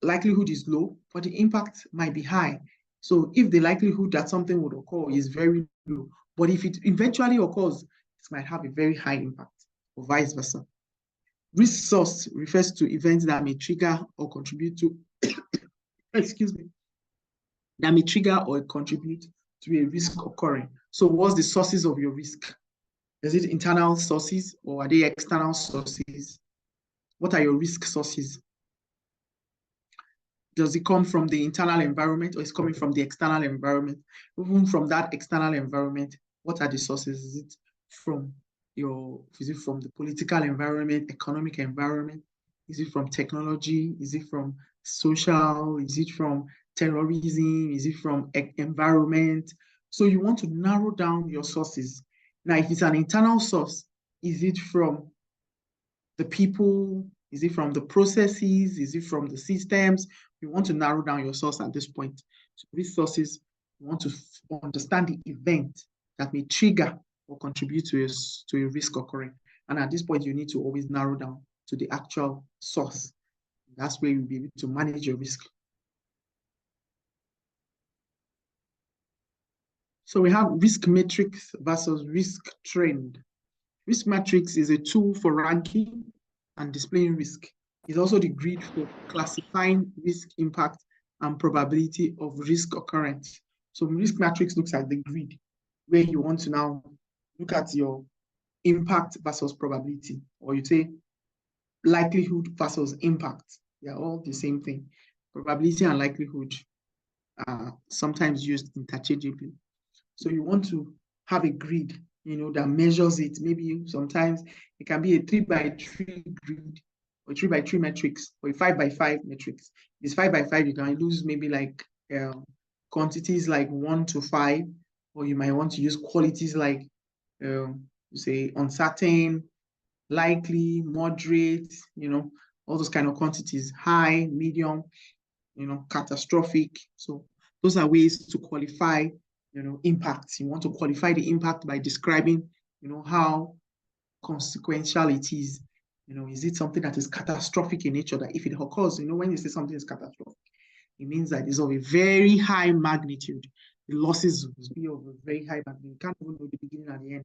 Likelihood is low, but the impact might be high. So if the likelihood that something would occur is very low, but if it eventually occurs, it might have a very high impact, or vice versa. Risk source refers to events that may trigger or contribute to, excuse me, that may trigger or contribute to a risk occurring. So what's the sources of your risk? Is it internal sources or are they external sources? What are your risk sources? Does it come from the internal environment or is it coming from the external environment? Even from that external environment, what are the sources? Is it from the political environment, economic environment? Is it from technology? Is it from social? Is it from terrorism? Is it from environment? So you want to narrow down your sources. Now, if it's an internal source, is it from the people? Is it from the processes? Is it from the systems? You want to narrow down your source at this point. So these sources, you want to understand the event that may trigger or contribute to a risk occurring. And at this point, you need to always narrow down to the actual source. That's where you'll be able to manage your risk. So we have risk matrix versus risk trend. Risk matrix is a tool for ranking and displaying risk. It's also the grid for classifying risk impact and probability of risk occurrence. So risk matrix looks at the grid where you want to now look at your impact versus probability, or you say likelihood versus impact. They are all the same thing. Probability and likelihood are sometimes used interchangeably. So you want to have a grid, that measures it. Maybe sometimes it can be a 3x3 grid, or 3x3 metrics, or a 5x5 metrics. If it's 5x5, you can lose maybe like quantities like 1 to 5, or you might want to use qualities like say uncertain, likely, moderate, all those kind of quantities, high, medium, catastrophic. So those are ways to qualify, impacts. You want to qualify the impact by describing, how consequential it is. Is it something that is catastrophic in nature, that if it occurs, when you say something is catastrophic, it means that it's of a very high magnitude. The losses will be of a very high magnitude. You can't even know the beginning and the end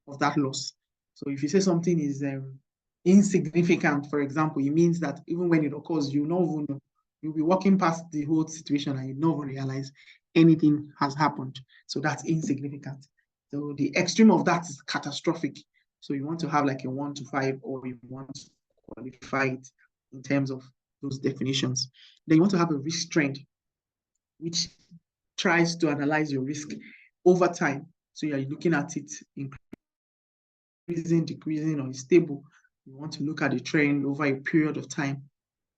of that loss. So if you say something is insignificant, for example, it means that even when it occurs, you don't even know. You'll be walking past the whole situation and you don't realize anything has happened. So that's insignificant. So the extreme of that is catastrophic. So you want to have like a 1 to 5, or you want to qualify it in terms of those definitions. Then you want to have a risk trend, which tries to analyze your risk over time. So you're looking at it increasing, decreasing, or stable. You want to look at the trend over a period of time,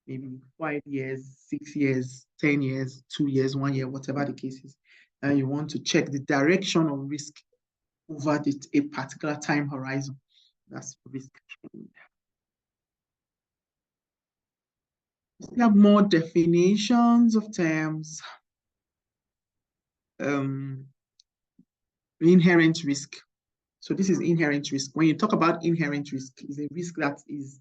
maybe 5 years, 6 years, 10 years, 2 years, 1 year, whatever the case is. And you want to check the direction of risk over a particular time horizon. That's risk trend. We have more definitions of terms. Inherent risk. So this is inherent risk. When you talk about inherent risk, it's a risk that is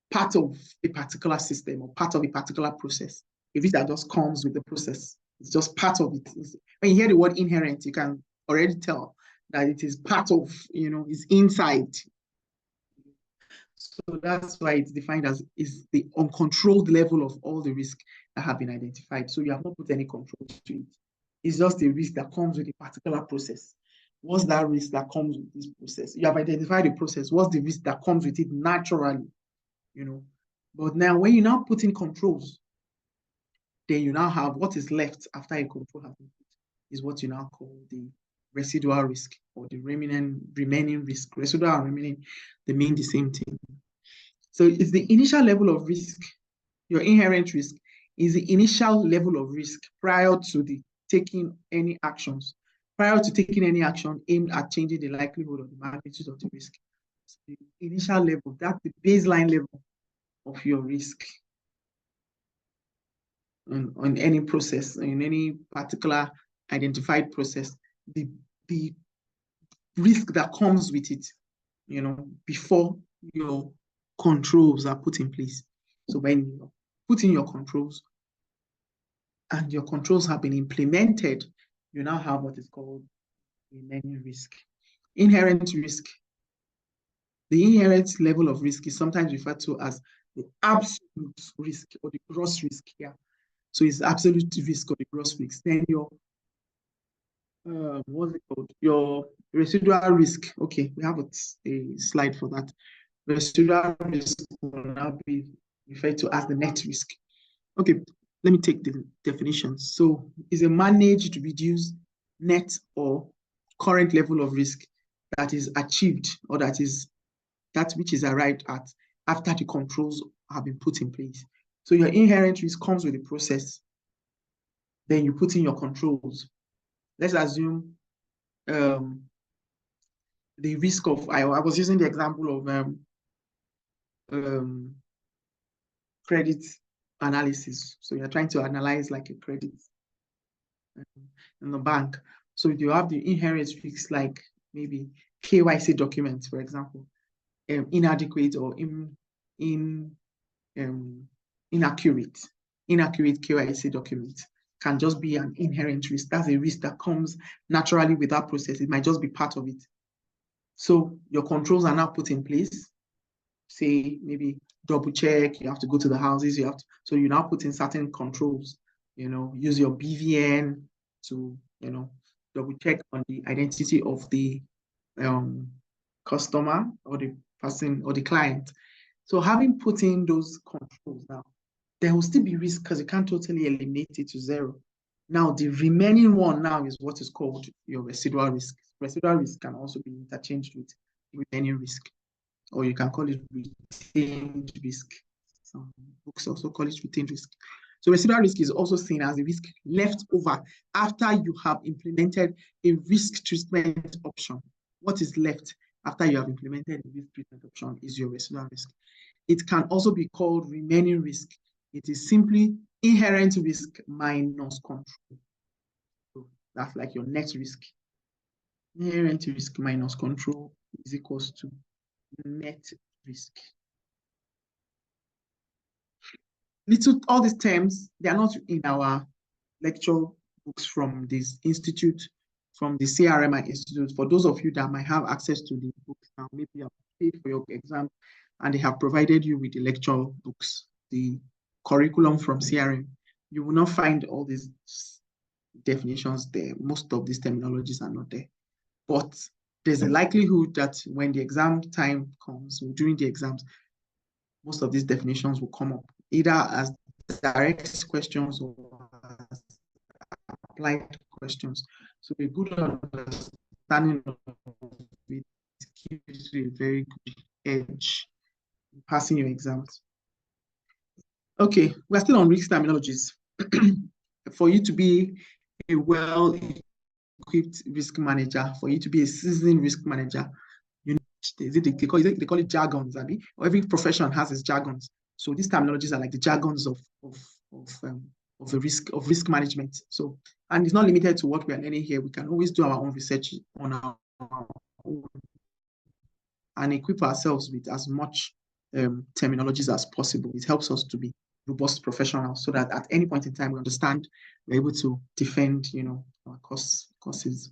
part of a particular system or part of a particular process. A risk that just comes with the process. It's just part of it. When you hear the word inherent, you can already tell that it is part of, it's inside. So that's why it's defined as is the uncontrolled level of all the risk that have been identified. So you have not put any control to it. It's just a risk that comes with a particular process. What's that risk that comes with this process? You have identified the process. What's the risk that comes with it naturally? You know. But now when you now put in controls, then you now have what is left after a control has been put is what you now call the residual risk or the remaining risk. Residual and remaining, they mean the same thing. So it's the initial level of risk, your inherent risk is the initial level of risk prior to the taking any actions, prior to taking any action aimed at changing the likelihood or the magnitude of the risk. So the initial level, that's the baseline level of your risk on any process, in any particular identified process, the risk that comes with it, you know, before your controls are put in place. So when you put in your controls and your controls have been implemented, you now have what is called remaining risk. Inherent risk. The inherent level of risk is sometimes referred to as the absolute risk or the gross risk here. So it's absolute risk or the gross risk. Then your what's it called? Your residual risk. Okay, we have a slide for that. Residual risk will now be referred to as the net risk. Okay, let me take the definitions. So is a managed, reduced, net or current level of risk that is achieved or that which is arrived at after the controls have been put in place. So your inherent risk comes with the process. Then you put in your controls. Let's assume the risk of, I was using the example of credit analysis. So you're trying to analyze like a credit in the bank. So you have the inherent risks like maybe KYC documents, for example, inadequate or inaccurate KYC documents can just be an inherent risk. That's a risk that comes naturally with that process. It might just be part of it. So your controls are now put in place. Say maybe double check, you have to go to the houses, so you now put in certain controls, you know, use your BVN to, you know, double check on the identity of the customer or the person or the client. So having put in those controls now, there will still be risk because you can't totally eliminate it to zero. Now, the remaining one now is what is called your residual risk. Residual risk can also be interchanged with remaining risk, or you can call it retained risk. Some books also call it retained risk. So residual risk is also seen as a risk left over after you have implemented a risk treatment option. What is left after you have implemented a risk treatment option is your residual risk. It can also be called remaining risk. It is simply inherent risk minus control. So that's like your net risk. Inherent risk minus control is equals to net risk. All these terms, they are not in our lecture books from this institute, from the CRMI Institute. For those of you that might have access to the books now, maybe you have paid for your exam and they have provided you with the lecture books, the curriculum from CRM, you will not find all these definitions there. Most of these terminologies are not there. But there's a likelihood that when the exam time comes, or during the exams, most of these definitions will come up, either as direct questions or as applied questions. So a good understanding of it gives you a very good edge in passing your exams. Okay, we're still on risk terminologies. For you to be a well-equipped risk manager, for you to be a seasoned risk manager, you need, they call it jargons, or every profession has its jargons. So these terminologies are like the jargons of risk management. So, and it's not limited to what we are learning here. We can always do our own research on our own and equip ourselves with as much terminologies as possible. It helps us to be robust professionals so that at any point in time we understand, we're able to defend, you know, our causes.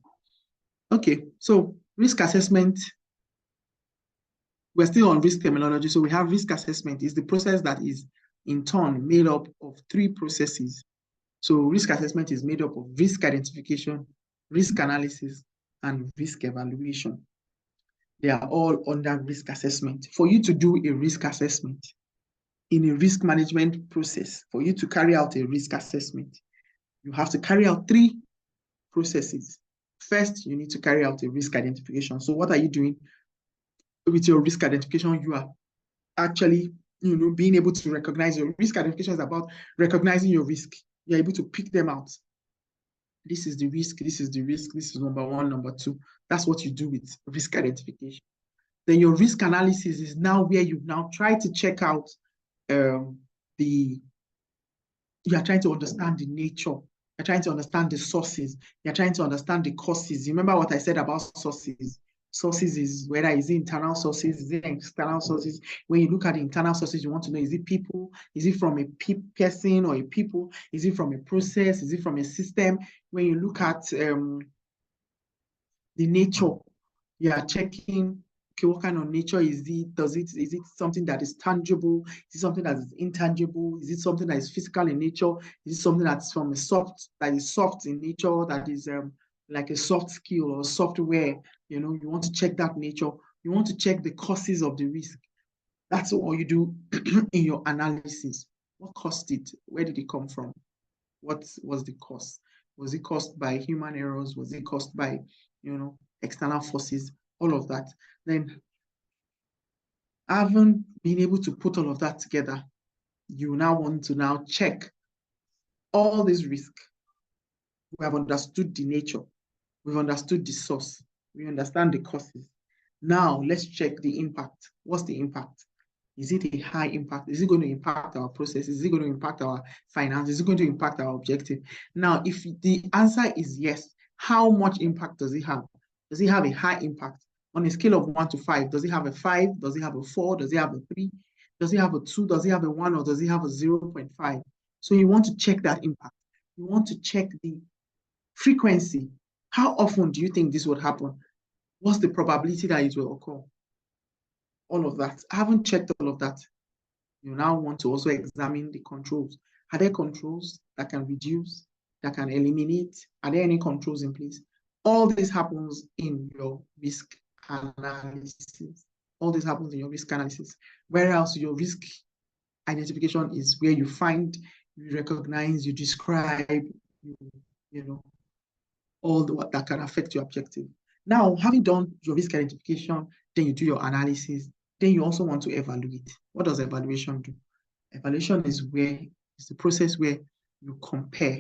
Okay, so risk assessment. we're still on risk terminology. So we have risk assessment is the process that is in turn made up of 3 processes. So risk assessment is made up of risk identification, risk analysis, and risk evaluation. They are all under risk assessment. For you to do a risk assessment in a risk management process, for you to carry out a risk assessment, you have to carry out 3 processes. First, you need to carry out a risk identification. So what are you doing with your risk identification? You are actually, being able to recognize your risk identification is about recognizing your risk. You're able to pick them out. This is the risk, this is the risk, this is number 1, number 2. That's what you do with risk identification. Then your risk analysis is now where you now try to check out you are trying to understand the nature. You're trying to understand the sources. You're trying to understand the causes. Remember what I said about sources? Sources is whether it's internal sources, is it external sources. When you look at the internal sources, you want to know, is it people? Is it from a person or a people? Is it from a process? Is it from a system? When you look at the nature, you are checking, okay, what kind of nature is it? Is it something that is tangible? Is it something that is intangible? Is it something that is physical in nature? Is it something that's from that is soft in nature, that is like a soft skill or software? You want to check that nature. You want to check the causes of the risk. That's all you do in your analysis. What caused it? Where did it come from? What was the cause? Was it caused by human errors? Was it caused by, external forces? All of that. Then, having been able to put all of that together, you now want to check all this risk. We have understood the nature. We've understood the source. We understand the causes. Now, let's check the impact. What's the impact? Is it a high impact? Is it going to impact our process? Is it going to impact our finance? Is it going to impact our objective? Now, if the answer is yes, how much impact does it have? Does it have a high impact? On a scale of 1 to 5, does it have a 5? Does it have a 4? Does it have a 3? Does it have a 2? Does it have a 1? Or does it have a 0.5? So you want to check that impact. You want to check the frequency. How often do you think this would happen? What's the probability that it will occur? All of that. I haven't checked all of that. You now want to also examine the controls. Are there controls that can reduce, that can eliminate? Are there any controls in place? All this happens in your risk analysis. All this happens in your risk analysis. Whereas your risk identification is where you find, you recognize, you describe, all that can affect your objective. Now, having done your risk identification, then you do your analysis, then you also want to evaluate. What does evaluation do? Evaluation is the process where you compare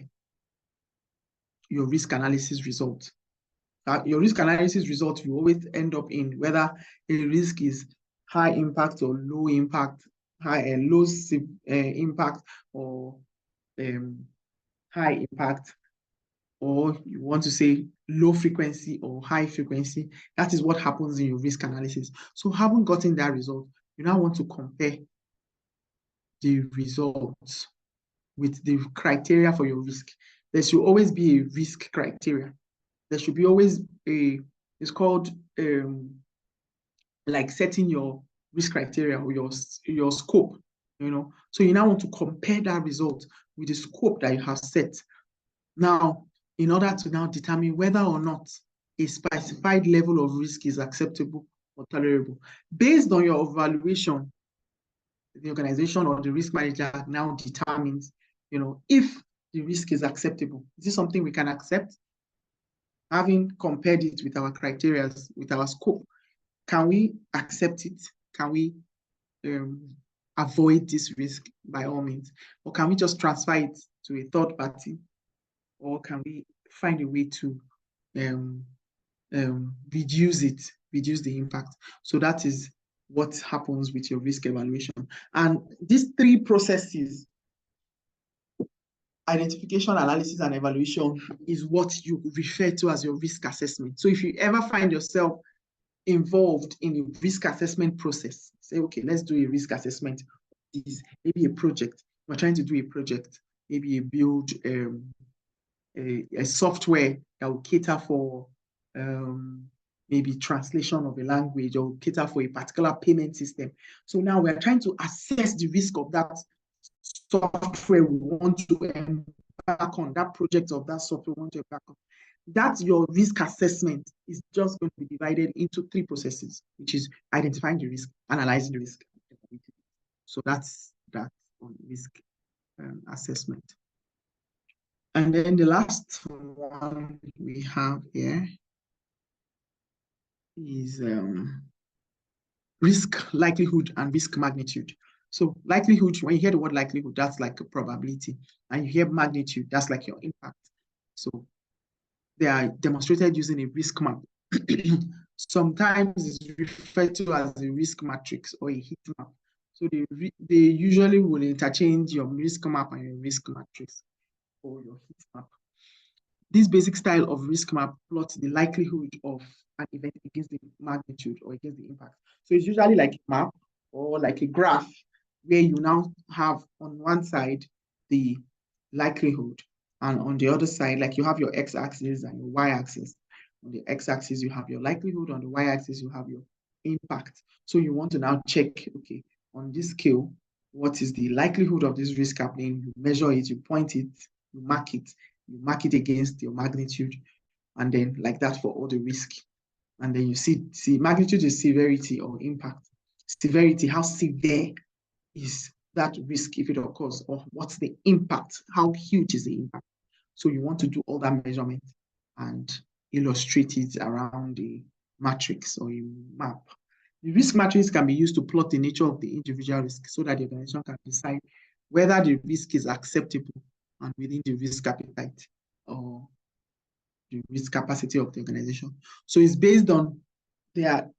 your risk analysis results. Your risk analysis results, you always end up in whether a risk is high impact or low impact, low impact or high impact, or you want to say low frequency or high frequency. That is what happens in your risk analysis. So having gotten that result, you now want to compare the results with the criteria for your risk. There should always be a risk criteria. There should be always it's called like setting your risk criteria or your scope, So you now want to compare that result with the scope that you have set. Now, in order to now determine whether or not a specified level of risk is acceptable or tolerable. Based on your evaluation, the organization or the risk manager now determines, if the risk is acceptable. Is this something we can accept? Having compared it with our criteria, with our scope, can we accept it? Can we avoid this risk by all means? Or can we just transfer it to a third party? Or can we find a way to reduce the impact? So that is what happens with your risk evaluation. And these 3 processes, identification, analysis, and evaluation, is what you refer to as your risk assessment. So if you ever find yourself involved in a risk assessment process, say, okay, let's do a risk assessment. Is maybe a project. We're trying to do a project, maybe a build a software that will cater for maybe translation of a language or cater for a particular payment system. So now we're trying to assess the risk of that software we want to embark on, that project of that software we want to embark on. That's your risk assessment is just going to be divided into 3 processes, which is identifying the risk, analyzing the risk. So that's that on risk assessment. And then the last one we have here is risk likelihood and risk magnitude. So likelihood, when you hear the word likelihood, that's like a probability. And you hear magnitude, that's like your impact. So they are demonstrated using a risk map. Sometimes it's referred to as a risk matrix or a heat map. So they usually will interchange your risk map and your risk matrix or your heat map. This basic style of risk map plots the likelihood of an event against the magnitude or against the impact. So it's usually like a map or like a graph where you now have on one side the likelihood, and on the other side, like you have your x-axis and your y-axis. On the x-axis, you have your likelihood. On the y-axis, you have your impact. So you want to now check, okay, on this scale, what is the likelihood of this risk happening? You measure it, you point it, you mark it against your magnitude, and then like that for all the risk. And then you see magnitude is severity or impact. Severity, how severe is that risk if it occurs, or what's the impact? How huge is the impact? So you want to do all that measurement and illustrate it around the matrix or a map. The risk matrix can be used to plot the nature of the individual risk so that the organization can decide whether the risk is acceptable and within the risk appetite or the risk capacity of the organization. So it's based on that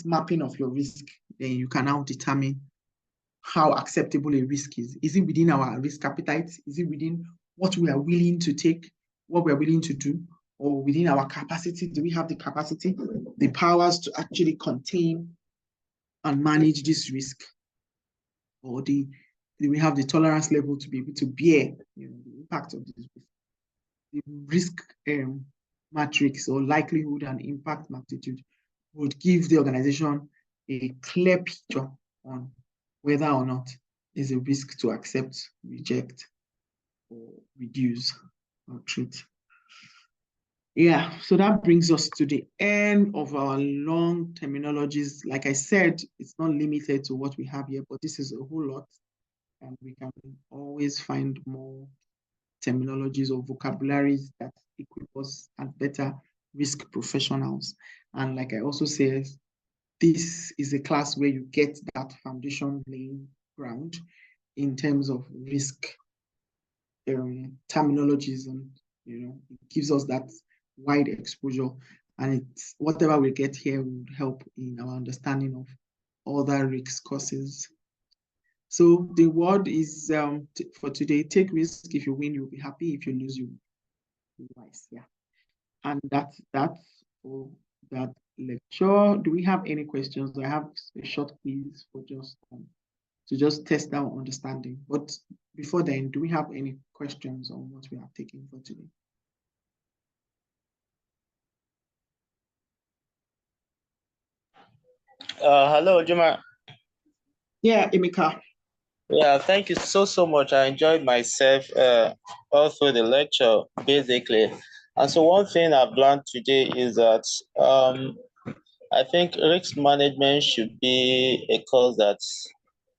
mapping of your risk, then you can now determine how acceptable a risk is. Is it within our risk appetite? Is it within what we are willing to take, what we are willing to do, or within our capacity? Do we have the capacity, the powers to actually contain and manage this risk? Or do we have the tolerance level to be able to bear the impact of this risk? The risk matrix or likelihood and impact magnitude would give the organization a clear picture on whether or not there's a risk to accept, reject, or reduce or treat. Yeah, so that brings us to the end of our long terminologies. Like I said, it's not limited to what we have here, but this is a whole lot, and we can always find more terminologies or vocabularies that equip us as better risk professionals. And like I also said, this is a class where you get that foundation laying ground in terms of risk terminologies, and it gives us that wide exposure, and it's whatever we get here would help in our understanding of other risk courses. So the word is for today: take risk. If you win, you'll be happy. If you lose, you'll be wise. Yeah, and that's for that lecture. Do we have any questions? I have a short quiz for just test our understanding. But before then, do we have any questions on what we have taken for today? Hello, Juma. Yeah, Emeka. Yeah, thank you so much. I enjoyed myself all through the lecture, basically. And so one thing I've learned today is that I think risk management should be a course that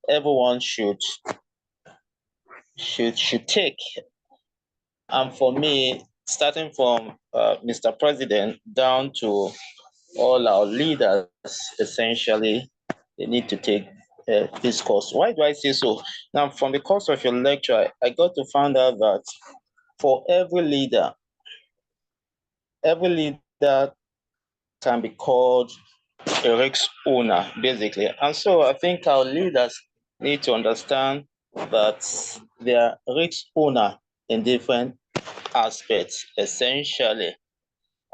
everyone should take. And for me, starting from Mr. President down to all our leaders, essentially, they need to take this course. Why do I say so? Now, from the course of your lecture, I got to find out that for every leader can be called a risk owner, basically. And so I think our leaders need to understand that they are risk owner in different aspects, essentially.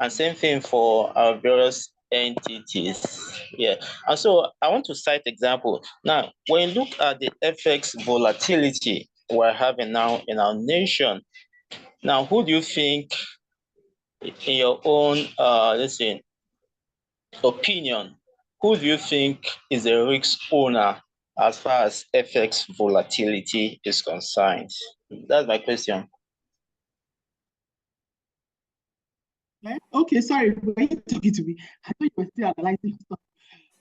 And same thing for our various entities. Yeah. And so I want to cite example. Now, when you look at the FX volatility we're having now in our nation, now who do you think in your own opinion, who do you think is the risk owner as far as FX volatility is concerned? That's my question. Okay, sorry, were you talking to me? I thought you were still analyzing stuff.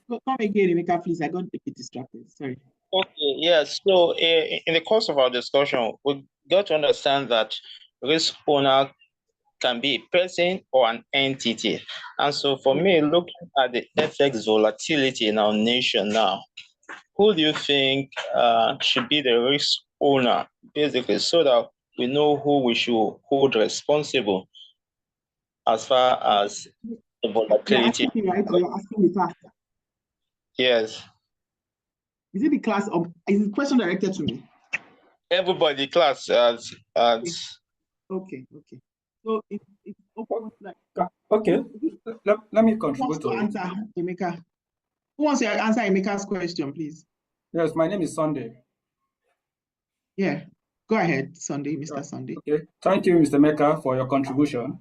Come again, Emeka, please. I got a bit distracted. Sorry. Okay, yes. So in the course of our discussion, we got to understand that risk owner can be a person or an entity. And so for me, looking at the FX volatility in our nation now, who do you think should be the risk owner, basically, so that we know who we should hold responsible as far as the You're volatility? asking me, right? Or you're asking the class? Yes. Is it the class or is the question directed to me? Everybody, class, as Okay. So it's open like Okay, let me who wants contribute to to it. answer Emeka? Who wants to answer Emeka's question, please? Yes, my name is Sunday. Yeah. Go ahead, Sunday, Mr. Sunday. Okay, thank you, Mr. Meka, for your contribution.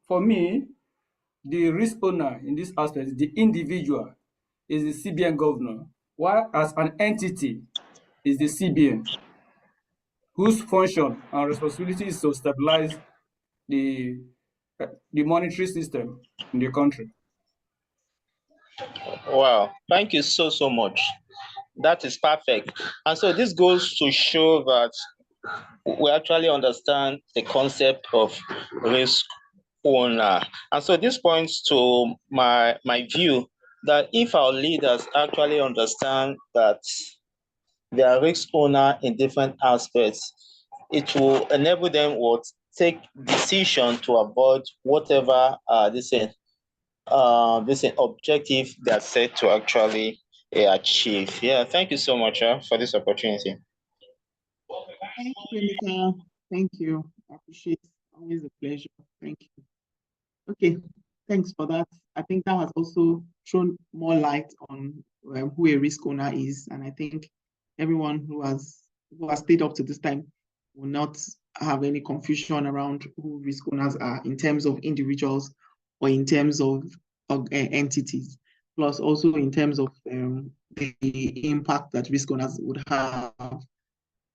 For me, the risk owner in this aspect, the individual, is the CBN governor, while as an entity is the CBN, whose function and responsibility is to stabilize the monetary system in the country. wow, thank you so much. That is perfect. And so this goes to show that we actually understand the concept of risk owner. And so this points to my view that if our leaders actually understand that they are risk owner in different aspects, it will enable them to take decision to avoid whatever this objective they are set to actually achieve. Yeah, thank you so much for this opportunity. Thank you, Emeka. Thank you. I appreciate it. Always a pleasure. Thank you. Okay, thanks for that. I think that has also thrown more light on who a risk owner is, and I think everyone who has stayed up to this time will not have any confusion around who risk owners are in terms of individuals or in terms of entities, plus also in terms of the impact that risk owners would have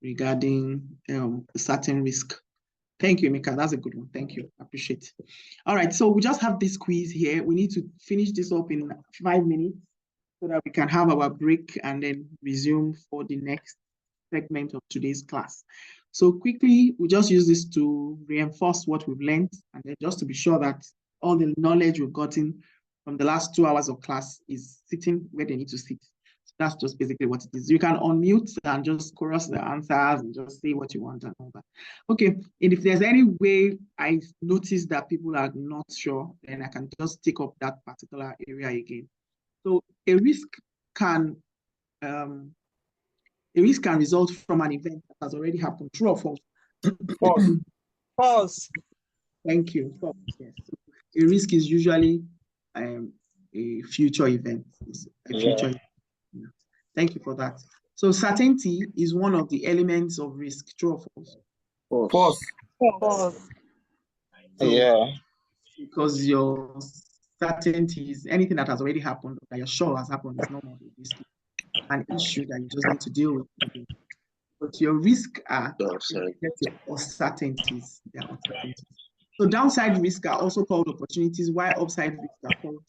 regarding certain risk. Thank you, Emeka. That's a good one. Thank you. I appreciate it. All right, so we just have this quiz here. We need to finish this up in 5 minutes so that we can have our break and then resume for the next segment of today's class. So quickly, we just use this to reinforce what we've learned and then just to be sure that all the knowledge we've gotten from the last 2 hours of class is sitting where they need to sit. That's just basically what it is. You can unmute and just chorus the answers and just say what you want and all that. Okay, and if there's any way I notice that people are not sure, then I can just take up that particular area again. So a risk can result from an event that has already happened. True or false? False. False. Thank you. False. Yes. So a risk is usually a future event. It's a future event. Thank you for that. So certainty is one of the elements of risk. True or false? False. False. So, Yeah. because your certainty is anything that has already happened, that you're sure has happened, is not more risky. An issue that you just need to deal with. But your risk are uncertainties. They are uncertainties. So downside risk are also called opportunities, while upside risk are called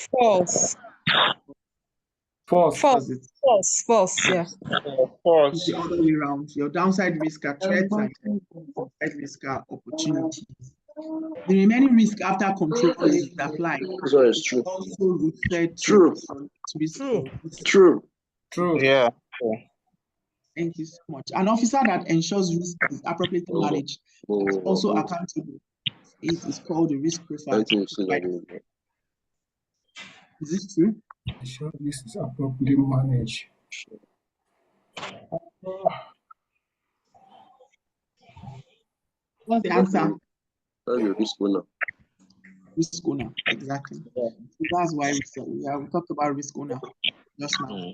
False. False. False. False. False. Yeah. False. It's the other way around. Your downside risk are threats and upside risk are opportunities. The remaining risk after control is applied. So it's true. Also referred to True. risk. True. True. Yeah. Thank you so much. An officer that ensures risk is appropriately managed is also accountable. It is called a risk profile. I think so. Is this true? Sure, this is appropriately managed. What's the answer? That's a risk owner. Risk owner, exactly. So that's why we talked about risk owner just now.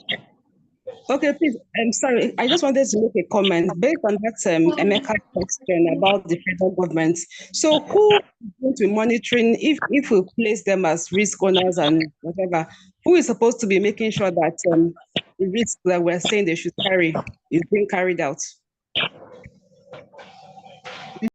Okay, please. I'm sorry. I just wanted to make a comment based on that Emeka's question about the federal government. So, who is going to be monitoring if we place them as risk owners and whatever? Who is supposed to be making sure that the risk that we're saying they should carry is being carried out?